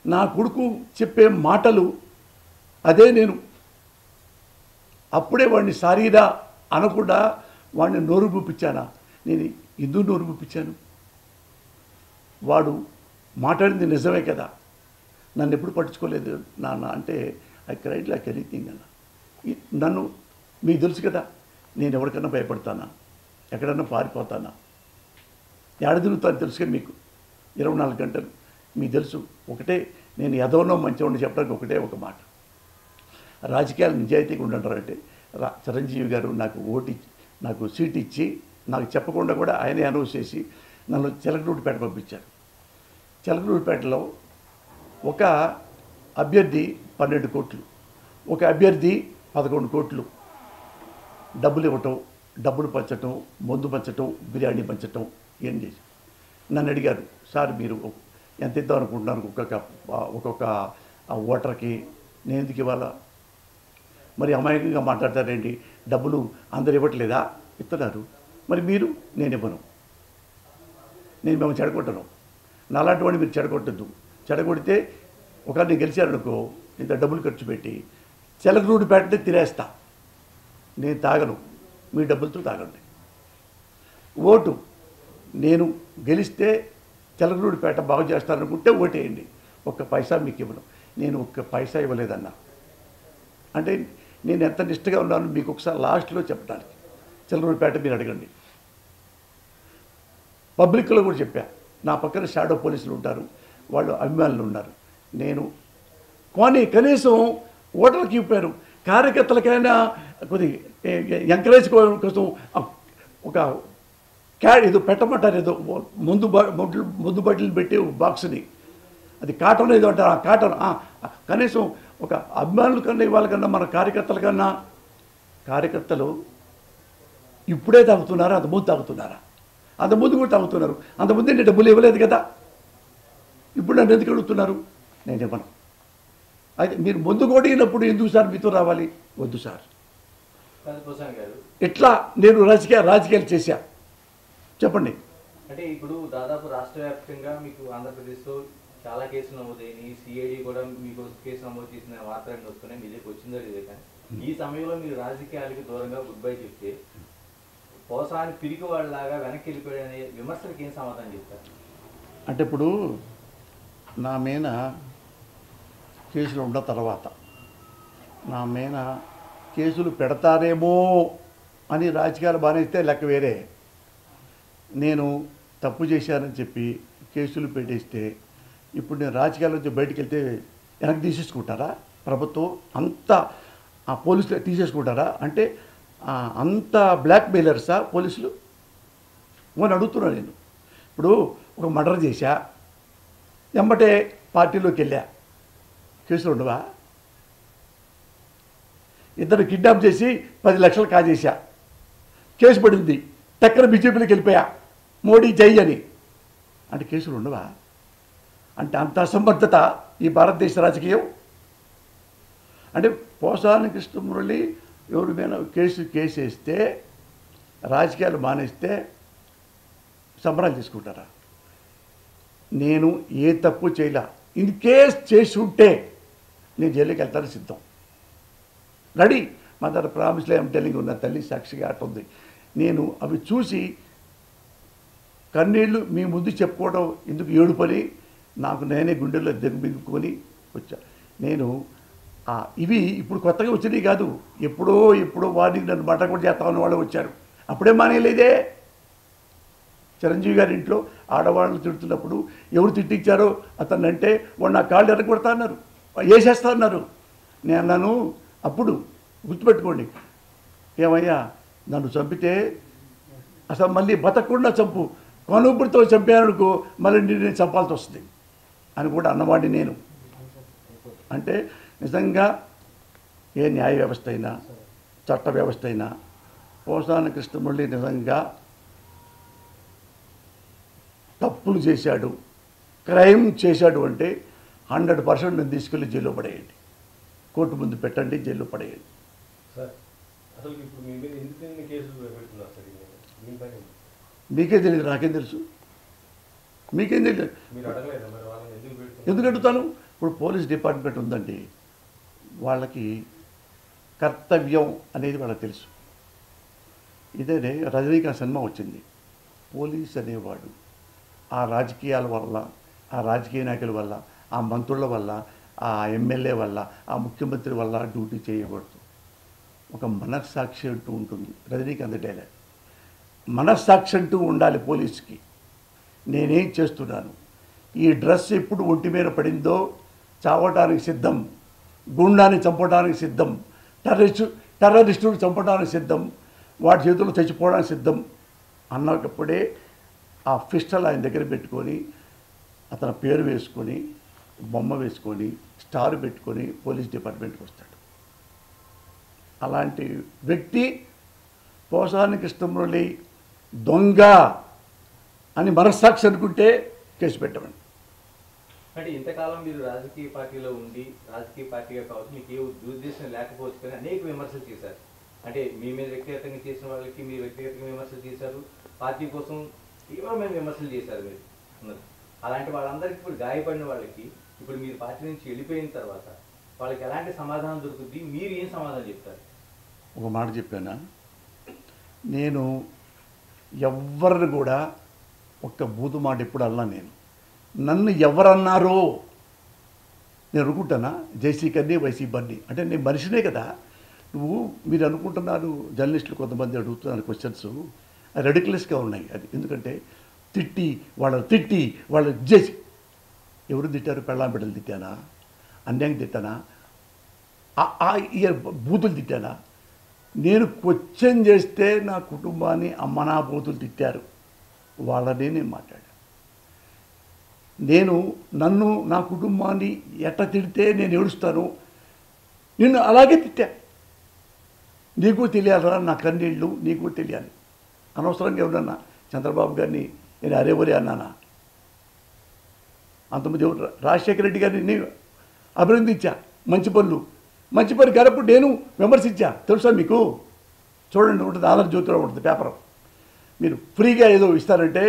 నా కొడుకు చెప్పే మాటలు అదే, నేను అప్పుడే వాడిని సారీరా అనకుండా వాడిని నోరు మూపించానా. నేను ఎందుకు నోరు మూపించాను, వాడు మాట్లాడింది నిజమే కదా, నన్ను ఎప్పుడు పట్టించుకోలేదు నాన్న అంటే ఐ క్రైడ్ లైక్ ఎనీథింగ్ అన్న. నన్ను మీకు తెలుసు కదా, నేను ఎవరికన్నా భయపడతానా, ఎక్కడన్నా పారిపోతానా, ఏడ తిరుగుతాను తెలుసుగా మీకు, 24 గంటలు మీకు తెలుసు. ఒకటే నేను ఎదవనో మంచివాడిని చెప్పడానికి ఒకటే ఒక మాట, రాజకీయాలు నిజాయితీగా ఉండంటారంటే చిరంజీవి గారు నాకు సీట్ ఇచ్చి నాకు చెప్పకుండా కూడా ఆయనే అనౌన్స్ చేసి నన్ను చిలకలూరిపేట పంపించారు. చిలకలూరిపేటలో ఒక అభ్యర్థి 12 కోట్లు, ఒక అభ్యర్థి 11 కోట్లు డబ్బులు ఇవ్వటం, డబ్బులు పంచటం, మందు పంచటం, బిర్యానీ పంచటం ఏం చేసి నన్ను అడిగారు, సార్ మీరు ఎంత ఇద్దాం అనుకుంటున్నారు ఒక్కొక్క ఓటర్కి, నేను ఎందుకు ఇవ్వాలా, మరి అమాయకంగా మాట్లాడతారేంటి, డబ్బులు అందరు ఇవ్వట్లేదా, ఇస్తున్నారు, మరి మీరు, నేను ఇవ్వను, నేను మిమ్మల్ని చెడగొట్టను, నాలాంటి వాడిని మీరు చెడగొట్టద్దు. చెడగొడితే ఒకరిని గెలిచారనుకో ఇంత డబ్బులు ఖర్చు పెట్టి చిలకలూరిపేటనే తినేస్తా, నేను తాగను, మీ డబ్బులతో తాగండి. ఓటు నేను గెలిస్తే చిలకలూరిపేట బాగు చేస్తారనుకుంటే ఓటేయండి, ఒక్క పైసా మీకు ఇవ్వను. నేను ఒక్క పైసా ఇవ్వలేదన్నా అంటే నేను ఎంత నిష్ఠగా ఉన్నాను మీకు ఒకసారి లాస్ట్లో చెప్పడానికి. చిలకలూరిపేట మీరు అడగండి, పబ్లిక్లో కూడా చెప్పా, నా పక్కన షాడో పోలీసులు ఉంటారు, వాళ్ళు అభిమానులు ఉన్నారు. నేను కానీ కనీసం ఓటర్లకు ఇవ్వారు, కార్యకర్తలకైనా కొద్ది ఎంకరేజ్ కోసం ఒక ఏదో పెట్టమంటారు, ఏదో ముందు బట్టలు పెట్టి బాక్స్ని, అది కాటన్ ఏదో అంటారు, ఆ కాటన్ కనీసం ఒక అభిమానుల కన్నా వాళ్ళకన్నా మన కార్యకర్తల కన్నా, కార్యకర్తలు ఇప్పుడే తాగుతున్నారా, అంతకుముందు తాగుతున్నారా, అంతకుముందు కూడా తాగుతున్నారు, అంతకుముందే నేను డబ్బులు ఇవ్వలేదు కదా, ఇప్పుడు నన్ను ఎందుకు అడుగుతున్నారు, నేను ఇవ్వను. అయితే మీరు ముందు కొడిగినప్పుడు ఎందుకు సార్ మీతో రావాలి, వద్దు సార్. ఎట్లా నేను రాజకీయాలు చేశా చెప్పండి. అంటే ఇప్పుడు దాదాపు రాష్ట్ర వ్యాప్తంగా మీకు ఆంధ్రప్రదేశ్లో చాలా కేసులు నమోదైనాయి, సిఐడి కూడా మీకు కేసు నమోదు చేసిన వార్తలు వస్తున్నాయి, మీ దగ్గర వచ్చిందో లేదే. కానీ ఈ సమయంలో మీరు రాజకీయాలకి దూరంగా గుడ్ బై చెప్తే పోసాని పిరికి వాళ్ళలాగా వెనక్కి వెళ్ళిపోయాడనే విమర్శలకు ఏం సమాధానం చెప్తారు? అంటే ఇప్పుడు నా మీద కేసులు ఉన్న తర్వాత నా మీద కేసులు పెడతారేమో అని రాజకీయాలు బానేస్తే లెక్క వేరే. నేను తప్పు చేశానని చెప్పి కేసులు పెట్టేస్తే ఇప్పుడు నేను రాజకీయాల నుంచి బయటికి వెళ్తే వెనక్కి తీసేసుకుంటారా ప్రభుత్వం, అంత ఆ పోలీసులు తీసేసుకుంటారా? అంటే అంత బ్లాక్ మెయిలర్సా పోలీసులు అని అడుగుతున్నాను నేను. ఇప్పుడు ఒక మర్డర్ చేశా, వెంబటే పార్టీలోకి వెళ్ళా, కేసులు ఉండవా? ఇద్దరు కిడ్నాప్ చేసి 10 లక్షలు కాజేశా, కేసు పడింది, టక్కన బీజేపీలోకి వెళ్ళిపోయా, మోడీ జై అని, అంటే కేసులు ఉండవా? అంటే అంత అసమర్థత ఈ భారతదేశ రాజకీయం. అంటే పోసాని కృష్ణమురళి ఎవరి మీద కేసు వేస్తే రాజకీయాలు మానేస్తే సంబరాలు చేసుకుంటారా? నేను ఏ తప్పు చేయలే. ఇన్ కేస్ చేసి ఉంటే నేను జైలుకి వెళ్తాను సిద్ధం, రెడీ. మా దగ్గర ప్రామిస్లో ఏం టెలింగ్ ఉన్న తల్లి సాక్షిగా అట్టుంది. నేను అవి చూసి కన్నీళ్ళు మీ ముందు చెప్పుకోవడం ఎందుకు ఏడుపని నాకు నేనే గుండెల్లో దిగుకొని వచ్చా. నేను ఇవి ఇప్పుడు కొత్తగా వచ్చినాయి కాదు, ఎప్పుడో వాడికి నన్ను మాట కూడా చేస్తామని వాళ్ళు వచ్చారు. అప్పుడే మానేయలేదే. చిరంజీవి గారి ఇంట్లో ఆడవాళ్ళు తిడుతున్నప్పుడు ఎవరు తిట్టించారో అతన్ని అంటే వాడు నా కాళ్ళు ఎరగొడతా అన్నారు, వేసేస్తా అన్నారు. నేను అన్నాను అప్పుడు, గుర్తుపెట్టుకోండి, ఏమయ్యా నన్ను చంపితే అసలు మళ్ళీ బతకకుండా చంపు, కనుపుడితో చంపానుకో మళ్ళీ నేను చంపాల్సి వస్తుంది అని కూడా అన్నవాడిని నేను. అంటే నిజంగా ఏ న్యాయ వ్యవస్థ అయినా చట్ట వ్యవస్థ అయినా పోసాని కృష్ణమురళి నిజంగా తప్పులు చేశాడు, క్రైమ్ చేశాడు అంటే 100% నేను తీసుకెళ్ళి జైల్లో పడేయండి, కోర్టు ముందు పెట్టండి, జైల్లో పడేయండి. సార్ అసలు ఇప్పుడు మీ మీద ఎందుకు కేసులు పెడుతున్నారు సార్? మీకే తెలియదు, నాకేం తెలుసు? మీకేం తెలియదు? మీరు అడగలేదా మరి వాళ్ళని ఎందుకు పెడుతున్నారు? ఎందుకు అడుగుతాను? ఇప్పుడు పోలీస్ డిపార్ట్మెంట్ ఉందండి, వాళ్ళకి కర్తవ్యం అనేది వాళ్ళకి తెలుసు. ఇదే రజనీకాంత్ సినిమా వచ్చింది. పోలీస్ అనేవాడు ఆ రాజకీయాల వల్ల, ఆ రాజకీయ నాయకుల వల్ల, ఆ మంత్రుల వల్ల, ఆ ఎమ్మెల్యే వల్ల, ఆ ముఖ్యమంత్రి వల్ల డ్యూటీ చేయకూడదు. ఒక మనస్సాక్షి అంటూ ఉంటుంది. రజనీకాంత్ డైలాగ్, మనస్సాక్షి అంటూ ఉండాలి పోలీసుకి. నేనేం చేస్తున్నాను, ఈ డ్రెస్ ఎప్పుడు ఒంటి మీద పడిందో చావటానికి సిద్ధం, గుండాన్ని చంపడానికి సిద్ధం, టెర్రరిస్టులు చంపడానికి సిద్ధం, వాటి చేతుల్లో చచ్చిపోవడానికి సిద్ధం అన్నప్పుడే ఆ పిస్టల్ ఆయన దగ్గర పెట్టుకొని అతని పేరు వేసుకొని బొమ్మ వేసుకొని స్టార్ పెట్టుకొని పోలీస్ డిపార్ట్మెంట్కి వస్తాడు. అలాంటి వ్యక్తి పోసాని కృష్ణమురళి దొంగ అని మనస్సాక్షి అనుకుంటే కేసు పెట్టమని. అంటే ఇంతకాలం మీరు రాజకీయ పార్టీలో ఉండి రాజకీయ పార్టీగా కావచ్చు, మీకు ఏ దురుద్దేశం లేకపోవచ్చు, కానీ అనేక విమర్శలు చేశారు. అంటే మీ మీద వ్యక్తిగతంగా చేసిన వాళ్ళకి మీరు వ్యక్తిగతంగా విమర్శలు చేశారు, పార్టీ కోసం తీవ్రమైన విమర్శలు చేశారు మీరు. అలాంటి వాళ్ళందరికీ ఇప్పుడు గాయపడిన వాళ్ళకి ఇప్పుడు మీరు పార్టీ నుంచి వెళ్ళిపోయిన తర్వాత వాళ్ళకి ఎలాంటి సమాధానం దొరుకుతుంది? మీరు ఏం సమాధానం చెప్తారు? ఒక మాట చెప్పానా, నేను ఎవరిని కూడా ఒక్క బూతు మాట ఎప్పుడు అన్నా. నేను నన్ను ఎవరన్నారో నేను అనుకుంటానా, జేసీ కన్నీ వైసీ బన్నీ అంటే నేను మనిషినే కదా. మీరు అనుకుంటున్నారు, జర్నలిస్టులు కొంతమంది అడుగుతున్నారు క్వశ్చన్స్, రెడిక్యులస్గా ఉన్నాయి. అది ఎందుకంటే తిట్టి వాళ్ళు చేసి ఎవరు తిట్టారు? పెళ్ళాం బిడ్డలు తిట్టానా? అన్యాయం తిట్టానా? బూతులు తిట్టానా? నేను క్వశ్చన్ చేస్తే నా కుటుంబాన్ని అమ్మనా బూతులు తిట్టారు, వాళ్ళనే నేను మాట్లాడాను. నన్ను నా కుటుంబాన్ని ఎట్ట తిడితే నేను ఏడుస్తాను, నిన్ను అలాగే తిట్టా. నీకు తెలియాలరా నా కన్నీళ్ళు, నీకు తెలియాలి. అనవసరంగా ఎవరన్నా చంద్రబాబు గారిని నేను అరేవరే అన్నానా? అంతమంది రాజశేఖర రెడ్డి గారిని నేను అభినందించా, మంచి పని కానప్పుడు నేను విమర్శించా. తెలుసా మీకు? చూడండి, ఉంటుంది ఆంధ్రజ్యోతిలో ఉంటుంది పేపర్. మీరు ఫ్రీగా ఏదో ఇస్తారంటే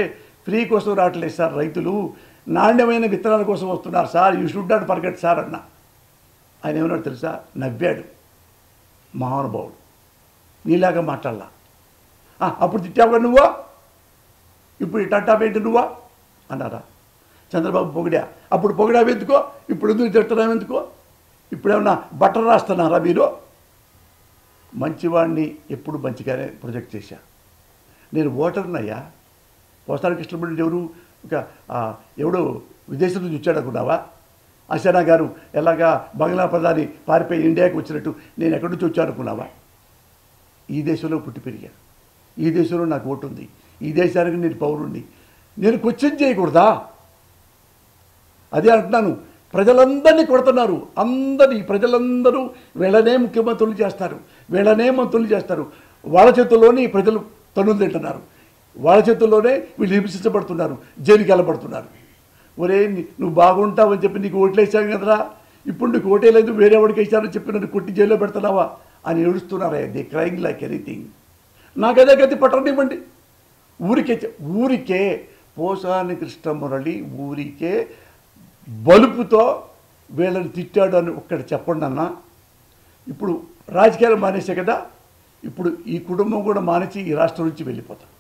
ఫ్రీ కోసం రావట్లేదు సార్, రైతులు నాణ్యమైన విత్తనాల కోసం వస్తున్నారు sir, you should not forget sir అన్న. ఆయన ఏమన్నాడు తెలుసా? నవ్వాడు మహానుభావుడు. నీలాగా మాట్లాడలా. అప్పుడు తిట్టావుగా నువ్వా, ఇప్పుడు ఇట్టావేంటి నువ్వా అన్నారా? చంద్రబాబు పొగిడా, అప్పుడు పొగిడావు ఎందుకో, ఇప్పుడు ఎందుకు తిడుతున్నావు ఎందుకో? ఇప్పుడేమన్నా బట్టలు రాస్తున్నారా మీరు? మంచివాడిని ఎప్పుడు మంచిగానే ప్రొజెక్ట్ చేశా. నేను ఓటర్నయ్యా. పోసాని కృష్ణమురళి ఎవడో విదేశం నుంచి వచ్చాడు అనుకున్నావా? అశనా గారు ఎలాగా బంగ్లా ప్రధాని పారిపోయి ఇండియాకి వచ్చినట్టు నేను ఎక్కడి నుంచి వచ్చాను అనుకున్నావా? ఈ దేశంలో పుట్టి పెరిగా, ఈ దేశంలో నాకు ఓటు ఉంది, ఈ దేశానికి నేను పౌరుణ్ణి. నేను క్వశ్చన్ చేయకూడదా? అదే అంటున్నాను. ప్రజలందరినీ కొడుతున్నారు, ప్రజలందరూ వీళ్ళనే ముఖ్యమంత్రులు చేస్తారు, వీళ్ళనే మంత్రులు చేస్తారు. వాళ్ళ చేతుల్లోనే ఈ ప్రజలు తన్నులు తింటున్నారు, వాళ్ళ చేతుల్లోనే వీళ్ళు హింసించబడుతున్నారు, జైలుకి వెళ్ళబడుతున్నారు. ఒరే నువ్వు బాగుంటావని చెప్పి నీకు ఓట్లు వేసాను కదరా, ఇప్పుడు నీకు ఓటే లేదు, వేరే వాడికి వేసారని చెప్పి నన్ను కొట్టి జైల్లో పెడుతున్నావా అని ఏడుస్తున్నారా? The crying like anything. నాకు అదే గతి పట్టనివ్వండి. ఊరికే పోసాని కృష్ణమురళి ఊరికే బలుపుతో వీళ్ళని తిట్టాడు అని ఒక్కటి చెప్పండి అన్న. ఇప్పుడు రాజకీయాలు మానేసే కదా, ఇప్పుడు ఈ కుటుంబం కూడా మానేసి ఈ రాష్ట్రం నుంచి వెళ్ళిపోతాం.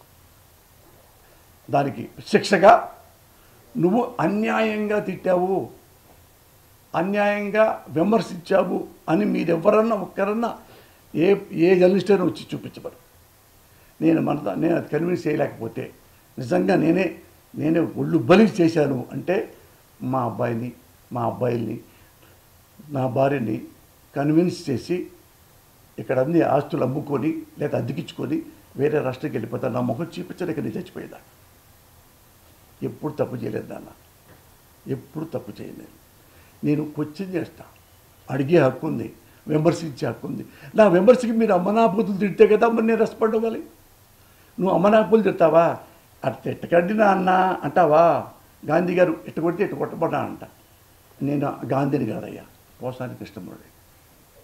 దానికి శిక్షగా నువ్వు అన్యాయంగా తిట్టావు, అన్యాయంగా విమర్శించావు అని మీరెవరన్నా ఒక్కరన్నా ఏ జర్నలిస్టైనా వచ్చి చూపించబడు. నేను అది కన్విన్స్ చేయలేకపోతే నిజంగా నేనే ఒళ్ళు బలి చేశాను అంటే మా అబ్బాయిల్ని నా భార్యని కన్విన్స్ చేసి ఇక్కడ అన్ని ఆస్తులు అమ్ముకొని లేదా అద్దెకించుకొని వేరే రాష్ట్రానికి వెళ్ళిపోతాను. నా మొహం చూపించలేక నేను చచ్చిపోయేదా. ఎప్పుడు తప్పు చేయలేదు నాన్న, ఎప్పుడు తప్పు చేయలేదు. నేను క్వశ్చన్ చేస్తా, అడిగే హక్కు ఉంది, విమర్శించే హక్కు ఉంది. నా విమర్శకి మీరు అమ్మనాపూతులు తిడితే కదా మరి నేను రెస్పాండ్ అవ్వాలి. నువ్వు అమ్మనాపూలు తిడతావా, అటు తిట్టకండి నా అన్న అంటావా? గాంధీ గారు ఎట్టు కొడితే ఎట్టు కొట్టబడ్డా అంట. నేను గాంధీని కాదయ్యా, పోసాని కృష్ణమురళి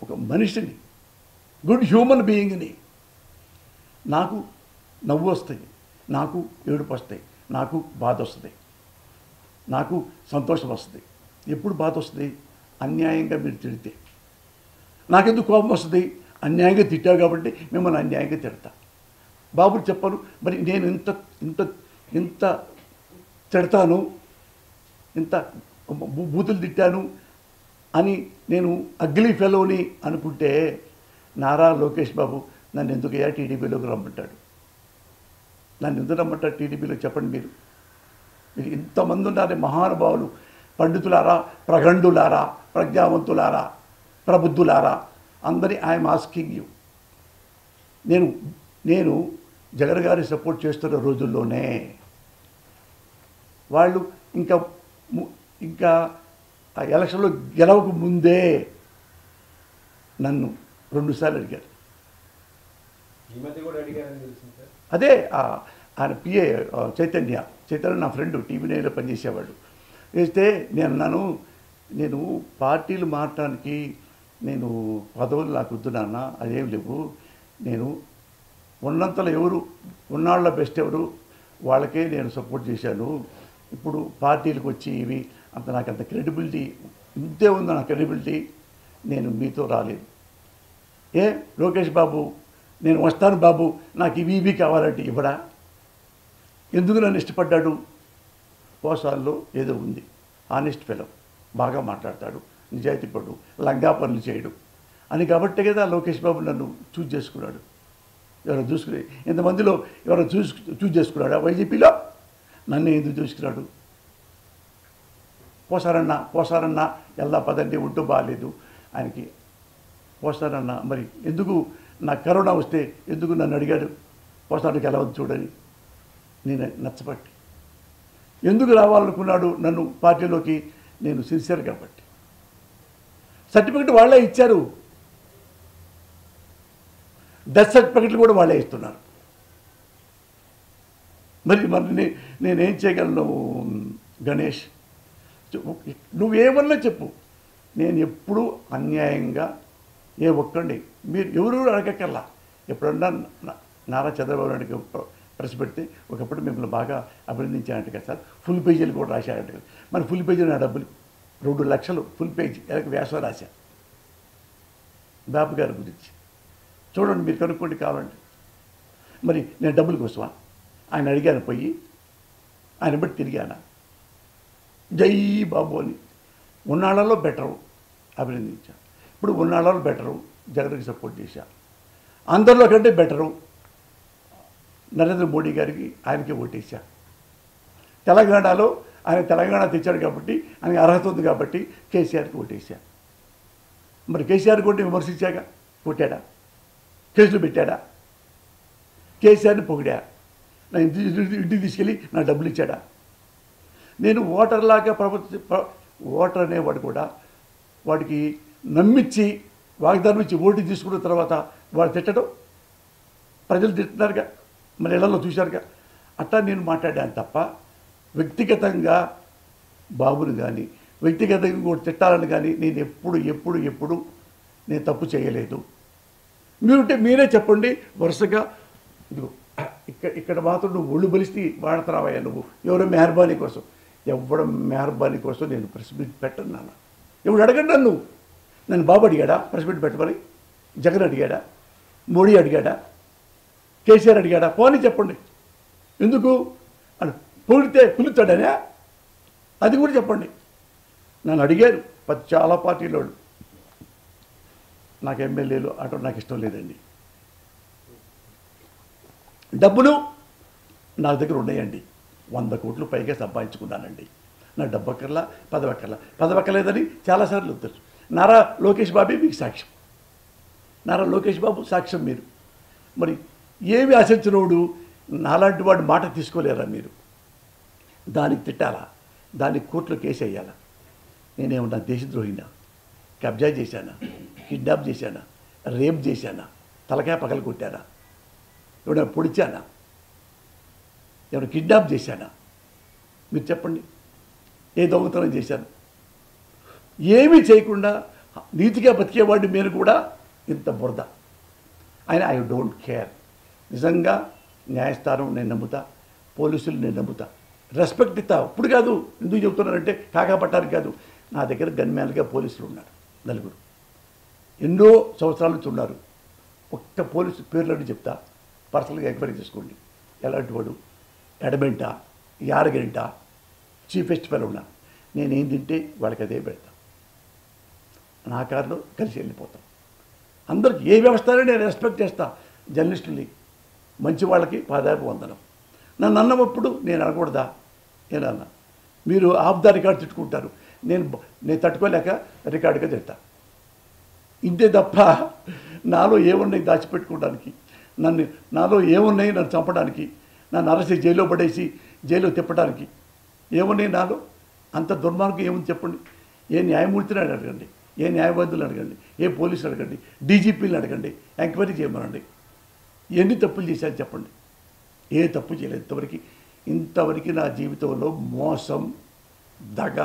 ఒక మనిషిని, గుడ్ హ్యూమన్ బీయింగ్ని. నాకు నవ్వు వస్తాయి, నాకు ఏడుపు వస్తాయి, నాకు బాధ వస్తుంది, నాకు సంతోషం వస్తుంది. ఎప్పుడు బాధ వస్తుంది? అన్యాయంగా మీరు తిడితే. నాకెందుకు కోపం వస్తుంది? అన్యాయంగా తిట్టావు కాబట్టి మిమ్మల్ని అన్యాయంగా తిడతా. బాబు చెప్పను మరి నేను ఇంత ఇంత ఇంత తిడతాను, ఇంత బూతులు తిట్టాను అని నేను అగ్లీ ఫెలోని అనుకుంటే నారా లోకేష్ బాబు నన్ను ఎందుకయ్యా టీడీపీలోకి రమ్మంటాడు? నన్ను ఎందుకు రమ్మంటాడు టీడీపీలో చెప్పండి. మీరు ఇంతమంది ఉన్నారే మహానుభావులు, పండితులారా, ప్రగండులారా, ప్రజ్ఞావంతులారా, ప్రబుద్ధులారా, అందరి ఐఎమ్ ఆస్కింగ్ యూ. నేను జగన్ గారి సపోర్ట్ చేస్తున్న రోజుల్లోనే వాళ్ళు ఇంకా ఆ ఎలక్షన్లో గెలవక ముందే నన్ను 2 సార్లు అడిగారు. ఈ మధ్య కూడా అడిగారని తెలిసింది సార్. అదే ఆయన పిఏ చైతన్య నా ఫ్రెండ్ టీవీ9లో పనిచేసేవాడు. వేస్తే నేను అన్నాను, నేను పార్టీలు మారటానికి నేను పదవులు నాకు వద్దు నాన్న, అదేం లేవు. నేను ఉన్నంతలో ఎవరు ఉన్నాళ్ళ బెస్ట్ ఎవరు వాళ్ళకే నేను సపోర్ట్ చేశాను. ఇప్పుడు పార్టీలకు వచ్చి ఇవి నాకు అంత క్రెడిబిలిటీ ఇంతే ఉంది, నా క్రెడిబిలిటీ. నేను మీతో రాలేదు. లోకేష్ బాబు నేను వస్తాను బాబు, నాకు ఇవి కావాలంటే ఇవ్వడా? ఎందుకు నన్ను ఇష్టపడ్డాడు? పోసాల్లో ఏదో ఉంది, ఆనెస్ట్ ఫెలో, బాగా మాట్లాడతాడు, నిజాయితీ పడు, లంగా పనులు చేయడు అని కాబట్టే కదా లోకేష్ బాబు నన్ను చూజ్ చేసుకున్నాడు. ఎవరు చూసుకునే ఇంతమందిలో ఎవరు చూజ్ చేసుకున్నాడా? వైజీపీలో నన్ను ఎందుకు చూసుకున్నాడు? పోసారన్న ఎలా పదండి ఉంటూ బాగాలేదు ఆయనకి. పోసారన్న మరి ఎందుకు నాకు కరోనా వస్తే ఎందుకు నన్ను అడిగాడు పోసానికి ఎలా ఉంది చూడని? నేను నచ్చబట్టి. ఎందుకు రావాలనుకున్నాడు నన్ను పార్టీలోకి? నేను సిన్సియర్ కాబట్టి. సర్టిఫికెట్ వాళ్ళే ఇచ్చారు, డెత్ సర్టిఫికెట్లు కూడా వాళ్ళే ఇస్తున్నారు. మరి నేనేం చేయగలను గణేష్? నువ్వేమన్నా చెప్పు, నేను ఎప్పుడూ అన్యాయంగా ఏ ఒక్కండి మీరు ఎవరు అడగక్కర్లా. ఎప్పుడన్నా నారా చంద్రబాబు నాయుడికి ప్రెస్ పెడితే ఒకప్పుడు మిమ్మల్ని బాగా అభినందించానంట కదా సార్, ఫుల్ పేజీలు కూడా రాశాడంట కదా. మరి ఫుల్ పేజీలు నా డబ్బులు 2 లక్షలు ఫుల్ పేజీ వ్యాసం రాశా బాబు గారి గురించి. చూడండి, మీరు కనుక్కోండి కావాలండి. మరి నేను డబ్బుల కోసమా? ఆయన అడిగాను పోయి, ఆయన బట్టి తిరిగాను. జై బాబు అని ఉన్నాళ్ళలో బెటరు అభినందించాను. ఇప్పుడు ఉన్నాళ్ళలో బెటరు జగన్కి సపోర్ట్ చేశా. అందరిలో కంటే బెటరు నరేంద్ర మోడీ గారికి, ఆయనకి ఓటేశా. తెలంగాణలో ఆయన తెలంగాణ తెచ్చాడు కాబట్టి ఆయనకి అర్హత ఉంది కాబట్టి కేసీఆర్కి ఓటేశా. మరి కేసీఆర్ కొట్టి విమర్శించాక కొట్టాడా? కేసులు పెట్టాడా? కేసీఆర్ని పొగిడా? నా ఇంటికి తీసుకెళ్ళి నా డబ్బులు ఇచ్చాడా? నేను ఓటర్లాగా ఓటర్ అనేవాడు కూడా వాడికి నమ్మించి వాగ్దానం ఇచ్చి ఓటు తీసుకున్న తర్వాత వాడు తిట్టడం ప్రజలు తిట్టున్నారుగా, మరి ఇళ్లలో చూశారుగా. అట్లా నేను మాట్లాడాను తప్ప వ్యక్తిగతంగా బాబుని కానీ వ్యక్తిగతంగా కూడా తిట్టాలని కానీ నేను ఎప్పుడు నేను తప్పు చేయలేదు. మీరుంటే మీరే చెప్పండి. వరుసగా ఇదిగో ఇక్కడ మాత్రం నువ్వు ఒళ్ళు బలిసి వాడుతున్నావయ్యా నువ్వు ఎవరో మెహర్బానీ కోసం. ఎవడం మెహర్బానీ కోసం నేను ప్రెస్ మీట్ పెట్టను నాన్న. ఎవడు అడగండి నన్ను బాబు అడిగాడా ప్రెస్ మీట్ పెట్టమని? జగన్ అడిగాడా? మోడీ అడిగాడా? కేసీఆర్ అడిగాడా? పోనీ చెప్పండి. ఎందుకు అని పొగిడితే పిలుస్తాడనే అది కూడా చెప్పండి. నన్ను అడిగారు చాలా పార్టీలో నాకు ఎమ్మెల్యేలు అటు నాకు ఇష్టం లేదండి. డబ్బులు నా దగ్గర ఉన్నాయండి. 100 కోట్లు పైగా సంపాదించుకున్నానండి. నా డబ్బు అక్కర్లా, పదవి అక్కర్లేదని చాలాసార్లు వద్దరు. నారా లోకేష్ బాబే మీకు సాక్ష్యం. నారా లోకేష్ బాబు సాక్ష్యం మీరు. మరి ఏమి ఆశించినోడు నాలాంటి వాడు మాట తీసుకోలేరా మీరు? దానికి తిట్టాలా? దానికి కోర్టులో కేసు వేయాలా? నేనేమన్నా దేశద్రోహినా? కబ్జా చేశానా? కిడ్నాప్ చేశానా? రేప్ చేశానా? తలకాయ పగల కొట్టానా? ఎవడైనా పొడిచానా? ఎవరైనా కిడ్నాప్ చేశానా? మీరు చెప్పండి. ఏ దొంగతనం చేశాను? ఏమీ చేయకుండా నీతిగా బతికేవాడిని మీరు కూడా ఇంత బురద. ఆయన ఐ డోంట్ కేర్. నిజంగా న్యాయస్థానం నేను నమ్ముతా, పోలీసులు నేను నమ్ముతా, రెస్పెక్ట్ ఇస్తా. ఇప్పుడు కాదు, ఎందుకు చెబుతున్నానంటే కాకాపట్టానికి కాదు. నా దగ్గర గన్మ్యాన్గా పోలీసులు ఉన్నారు 4. ఎన్నో సంవత్సరాల నుంచి ఉన్నారు. ఒక్క పోలీసు పేర్లని చెప్తా, పర్సనల్గా ఎంక్వైరీ చేసుకోండి. ఎలాంటి వాడు? ఎడమెంటా, యారగంటా, చీఫెస్ట్ ఫెలో ఉన్నా. నేనేం తింటే వాళ్ళకి అదే పెడతా. నా కారులో కలిసి వెళ్ళిపోతాం. అందరికి ఏ వ్యవస్థ నేను రెస్పెక్ట్ చేస్తా. జర్నలిస్టుల్ని, మంచి వాళ్ళకి పాదాపు వందనం. నన్ను అన్నప్పుడు నేను అనకూడదా? నేనన్నా. మీరు ఆఫ్ ద రికార్డు తిట్టుకుంటారు. నేను తట్టుకోలేక రికార్డుగా తిడతా. ఇంతే తప్ప నాలో ఏమున్నాయి దాచిపెట్టుకోవడానికి, నాలో ఏమున్నాయి నన్ను చంపడానికి, నన్ను అరెస్ట్ జైల్లో పడేసి జైల్లో తిప్పడానికి ఏమున్నాయి నాలో? అంత దుర్మార్గం ఏముంది చెప్పండి? ఏ న్యాయమూర్తిని అడగండి, ఏ న్యాయవాదులను అడగండి, ఏ పోలీసులు అడగండి, డీజీపీని అడగండి, ఎంక్వైరీ చేయమనండి. ఎన్ని తప్పులు చేశాను చెప్పండి? ఏ తప్పు చేయలేదు ఇంతవరకు నా జీవితంలో మోసం, దగ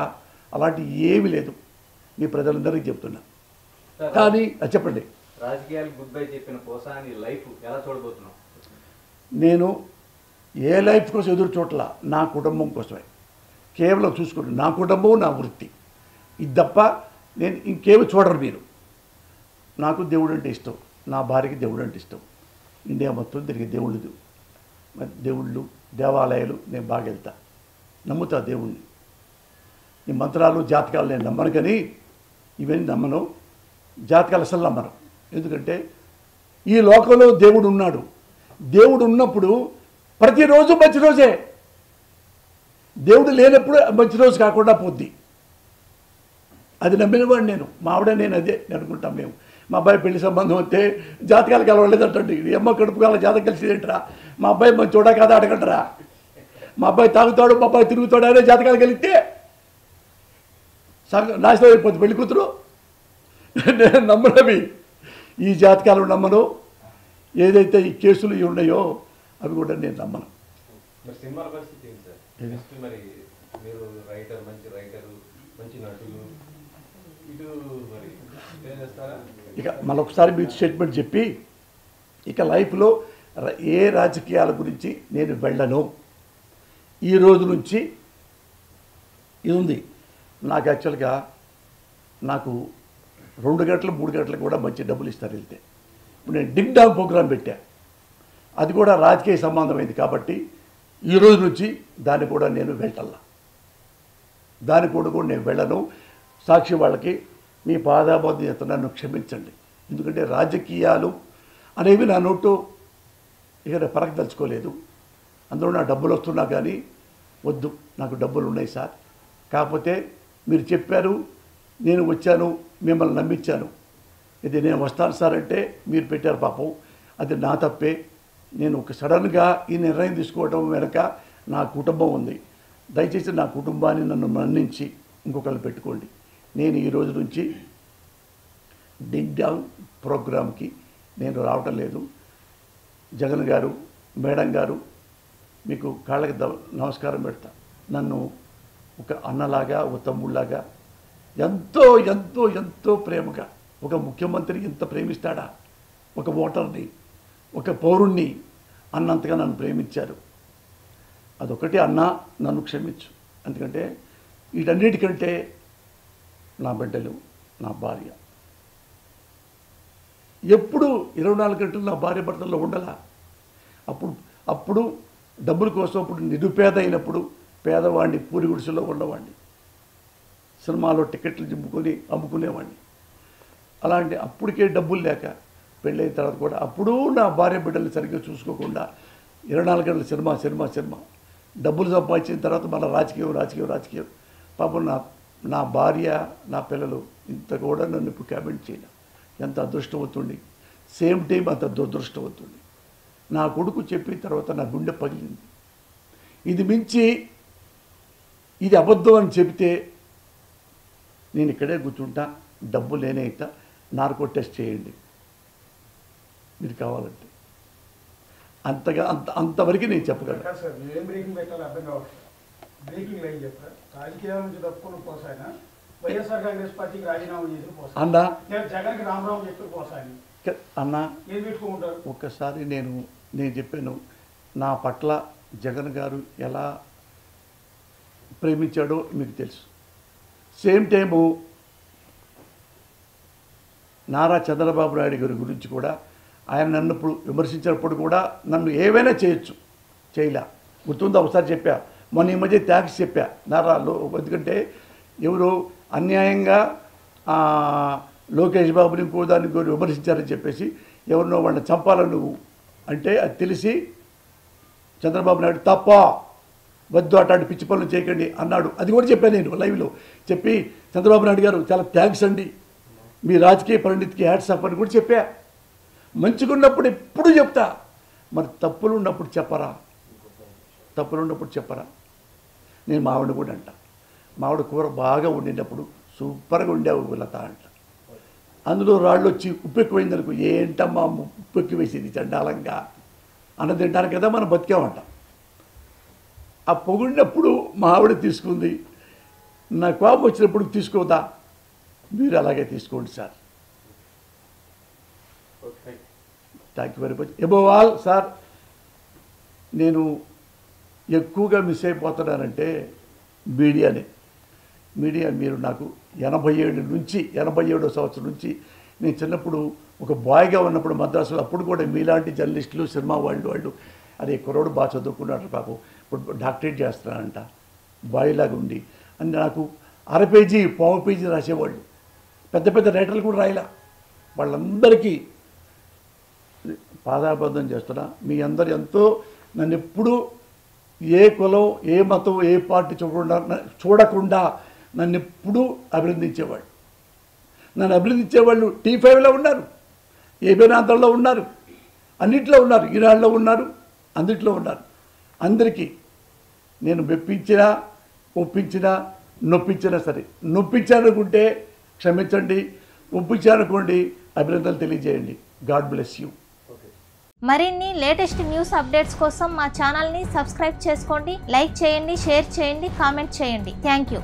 అలాంటి ఏమీ లేదు. మీ ప్రజలందరికీ చెప్తున్నా. కానీ చెప్పండి. రాజకీయాలు గుడ్ బై చెప్పిన పోసాని లైఫ్ ఎలా చూడబోతున్నాం? నేను ఏ లైఫ్ కోసం ఎదురు చూడలా, నా కుటుంబం కోసమే కేవలం చూసుకోండి. నా కుటుంబం, నా వృత్తి, ఇది తప్ప నేను ఇంకేమి చూడరు మీరు. నాకు దేవుడు అంటే ఇష్టం, నా భార్యకి దేవుడు అంటే ఇష్టం. ఇండియా మొత్తం తిరిగి దేవుళ్ళు దేవాలయాలు నేను బాగా వెళ్తా, నమ్ముతా దేవుణ్ణి. ఈ మంత్రాలు జాతకాలు నేను నమ్మను, కానీ ఇవన్నీ నమ్మను. జాతకాలు అసలు నమ్మను. ఎందుకంటే ఈ లోకంలో దేవుడు ఉన్నాడు. దేవుడు ఉన్నప్పుడు ప్రతిరోజు మంచి రోజే. దేవుడు లేనప్పుడు మంచి రోజు కాకుండా పోద్ది. అది నమ్మినవాడు నేను, మా ఆవిడ నేను అదే అనుకుంటాం మేము. మా అబ్బాయి పెళ్లి సంబంధం వస్తే జాతకాలు కలవలేదంటండి. అమ్మ కడుపు కాల జాతకం కలిసిదేంటరా? మా అబ్బాయి మంచి చూడా కదా అడగంటారా? మా అబ్బాయి తాగుతాడు, మా అబ్బాయి తిరుగుతాడు అనే జాతకాలు కలిగితే నాశనం అయిపోతుంది పెళ్లి కూతురు. నేను నమ్మనవి, ఈ జాతకాలు నమ్మను. ఏదైతే ఈ కేసులు ఉన్నాయో అవి కూడా నేను నమ్మను. మరి సినిమాల పరిస్థితి ఏంటి సార్? నెక్స్ట్ మరి మీరు మంచి రైటరు, మంచి నటులు, ఇటు మరి ఏం చేస్తారా? ఇక మరొకసారి మీకు స్టేట్మెంట్ చెప్పి, ఇక లైఫ్లో ఏ రాజకీయాల గురించి నేను వెళ్ళను. ఈ రోజు నుంచి ఇది ఉంది. నాకు యాక్చువల్గా నాకు 2 గంటలు 3 గంటలకు కూడా మంచి డబ్బులు ఇస్తారు వెళ్తే. ఇప్పుడు నేను డింగ్ డాంగ్ ప్రోగ్రాం పెట్టా, అది కూడా రాజకీయ సంబంధమైంది కాబట్టి ఈ రోజు నుంచి దాన్ని కూడా నేను వెళ్ళాల. దాన్ని కూడా నేను వెళ్ళను. సాక్షి వాళ్ళకి మీ పాదాబోధ నన్ను క్షమించండి. ఎందుకంటే రాజకీయాలు అనేవి నా నోటు ఇక పరకదలుచుకోలేదు. అందులో నా డబ్బులు వస్తున్నా కానీ వద్దు, నాకు డబ్బులు ఉన్నాయి సార్. కాకపోతే మీరు చెప్పారు, నేను వచ్చాను, మిమ్మల్ని నమ్మించాను. ఇది నేను వస్తాను సార్ అంటే మీరు పెట్టారు పాపం, అది నా తప్పే. నేను ఒక సడన్గా ఈ నిర్ణయం తీసుకోవడం వెనక నా కుటుంబం ఉంది. దయచేసి నా కుటుంబాన్ని నన్ను మన్నించి ఇంకొకళ్ళు పెట్టుకోండి. నేను ఈ రోజు నుంచి డింగ్ డాంగ్ ప్రోగ్రామ్కి నేను రావటం లేదు. జగన్ గారు, మేడం గారు, మీకు కాళ్ళకి నమస్కారం పెడతా. నన్ను ఒక అన్నలాగా, ఒక తమ్ముళ్ళలాగా ఎంతో ఎంతో ఎంతో ప్రేమగా, ఒక ముఖ్యమంత్రి ఎంత ప్రేమిస్తాడా ఒక ఓటర్ని, ఒక పౌరుణ్ణి అన్నంతగా నన్ను ప్రేమించారు. అదొకటి అన్న నన్ను క్షమించు. ఎందుకంటే వీటన్నిటికంటే నా బిడ్డలు, నా భార్య. ఎప్పుడు 24 గంటలు నా భార్య భర్తల్లో ఉండాలా. అప్పుడు డబ్బుల కోసం అప్పుడు నిరుపేద అయినప్పుడు పేదవాడిని పూరి గుడిసెలో ఉన్నవాడిని, సినిమాలో టికెట్లు అమ్ముకునేవాడిని. అలాంటి అప్పటికే డబ్బులు లేక పెళ్ళైన తర్వాత కూడా అప్పుడు నా భార్య బిడ్డల్ని సరిగ్గా చూసుకోకుండా 24 గంటల సినిమా డబ్బులు సంపాదించిన తర్వాత మన రాజకీయం. పాపం నా భార్య, నా పిల్లలు ఇంత కూడా నన్ను ఇప్పుడు క్యాబినెట్ చేయలేదు. ఎంత అదృష్టవంతుడి, సేమ్ టైం అంత దురదృష్టవంతుడి. నా కొడుకు చెప్పిన తర్వాత నా గుండె పగిలింది. ఇది మించి ఇది అబద్ధం అని చెబితే నేను ఇక్కడే కూర్చుంటా, డబ్బు లేనే అవుతా, నార్కో టెస్ట్ చేయండి మీరు కావాలంటే. అంతవరకు నేను చెప్పగలను. సార్ ఏం బ్రేకింగ్ పెట్టాలి అర్థం కావచ్చు. బ్రేకింగ్ లైన్ చెప్తారు. రాజకీయాల నుంచి తప్పుకుని పోసాయన వైఎస్ఆర్ కాంగ్రెస్ పార్టీకి రాజీనామా చేసి పోసాను అన్నా, జగన్కి రామరావు చెప్పి పోసాను అన్నా ఏం పెట్టుకుంటారు. ఒక్కసారి నేను చెప్పాను, నా పట్ల జగన్ గారు ఎలా ప్రేమించాడో మీకు తెలుసు. సేమ్ టైము నారా చంద్రబాబు నాయుడు గారి గురించి కూడా ఆయన నన్ను ఇప్పుడు విమర్శించినప్పుడు కూడా నన్ను ఏవైనా చేయలే. గుర్తుందా ఒకసారి చెప్పా, మొన్న ఈ మధ్య ట్యాక్స్ చెప్పా నారాలో. ఎందుకంటే ఎవరు అన్యాయంగా లోకేష్ బాబుని ఇంకో దాన్ని విమర్శించారని చెప్పేసి ఎవరినో వాళ్ళని చంపాలని నువ్వు అంటే అది తెలిసి చంద్రబాబు నాయుడు తప్ప వద్దు అట్లాంటి పిచ్చి పనులు చేయకండి అన్నాడు. అది కూడా చెప్పాను నేను లైవ్లో చెప్పి, చంద్రబాబు నాయుడు గారు చాలా థ్యాంక్స్ అండి, మీ రాజకీయ పరిణితికి హ్యాట్స్ ఆఫ్ అని కూడా చెప్పా. మంచిగా ఉన్నప్పుడు ఎప్పుడు చెప్తా, మరి తప్పులు ఉన్నప్పుడు చెప్పరా. నేను మావిడిని కూడా అంట, మావిడ కూర బాగా వండినప్పుడు సూపర్గా ఉండేవు లత అంట. అందులో రాళ్ళు వచ్చి ఉప్పు ఎక్కువైందనుకో, ఏంటమ్మా ఉప్పు ఎక్కువ వేసింది చండాలంగా అన్న తింటాను కదా మనం బతికామంట. ఆ పొగిడినప్పుడు మా ఆవిడ తీసుకుంది, నా కోపం వచ్చినప్పుడు తీసుకోదా, మీరు అలాగే తీసుకోండి sir. Thank you very much. Above all sir, నేను ఎక్కువగా మిస్ అయిపోతున్నానంటే మీడియా మీరు నాకు 87వ సంవత్సరం నుంచి, నేను చిన్నప్పుడు ఒక బాయ్గా ఉన్నప్పుడు మద్రాసులో, అప్పుడు కూడా మీలాంటి జర్నలిస్టులు సినిమా వాళ్ళు అరే కుర్రోడు బాగా చదువుకున్నాడు పాపం, ఇప్పుడు డాక్టరేట్ చేస్తున్నానంట, బాయ్లాగా ఉండి అని నాకు 1/2 పేజీ 1/4 పేజీ రాసేవాళ్ళు. పెద్ద రైటర్లు కూడా రాయలా. వాళ్ళందరికీ పాదాబంధం చేస్తున్నా. మీ అందరు ఎంతో నన్ను ఎప్పుడూ ఏ కులం, ఏ మతం, ఏ పార్టీ చూడకుండా నన్ను ఎప్పుడూ అభినందించేవాళ్ళు. నన్ను అభినందించేవాళ్ళు T5లో ఉన్నారు, ఏబేనాంతల్లో ఉన్నారు, అన్నింటిలో ఉన్నారు, ఈనాడులో ఉన్నారు, అన్నింటిలో ఉన్నారు. అందరికీ నేను మెప్పించినా, ఒప్పించినా, నొప్పించినా సరే, నొప్పించానుకుంటే క్షమించండి, ఒప్పించానుకోండి అభినందనలు తెలియజేయండి. God bless you. మరిన్ని లేటెస్ట్ న్యూస్ అప్డేట్స్ కోసం మా ఛానల్ని సబ్స్క్రైబ్ చేసుకోండి, లైక్ చేయండి, షేర్ చేయండి, కామెంట్ చేయండి. Thank you.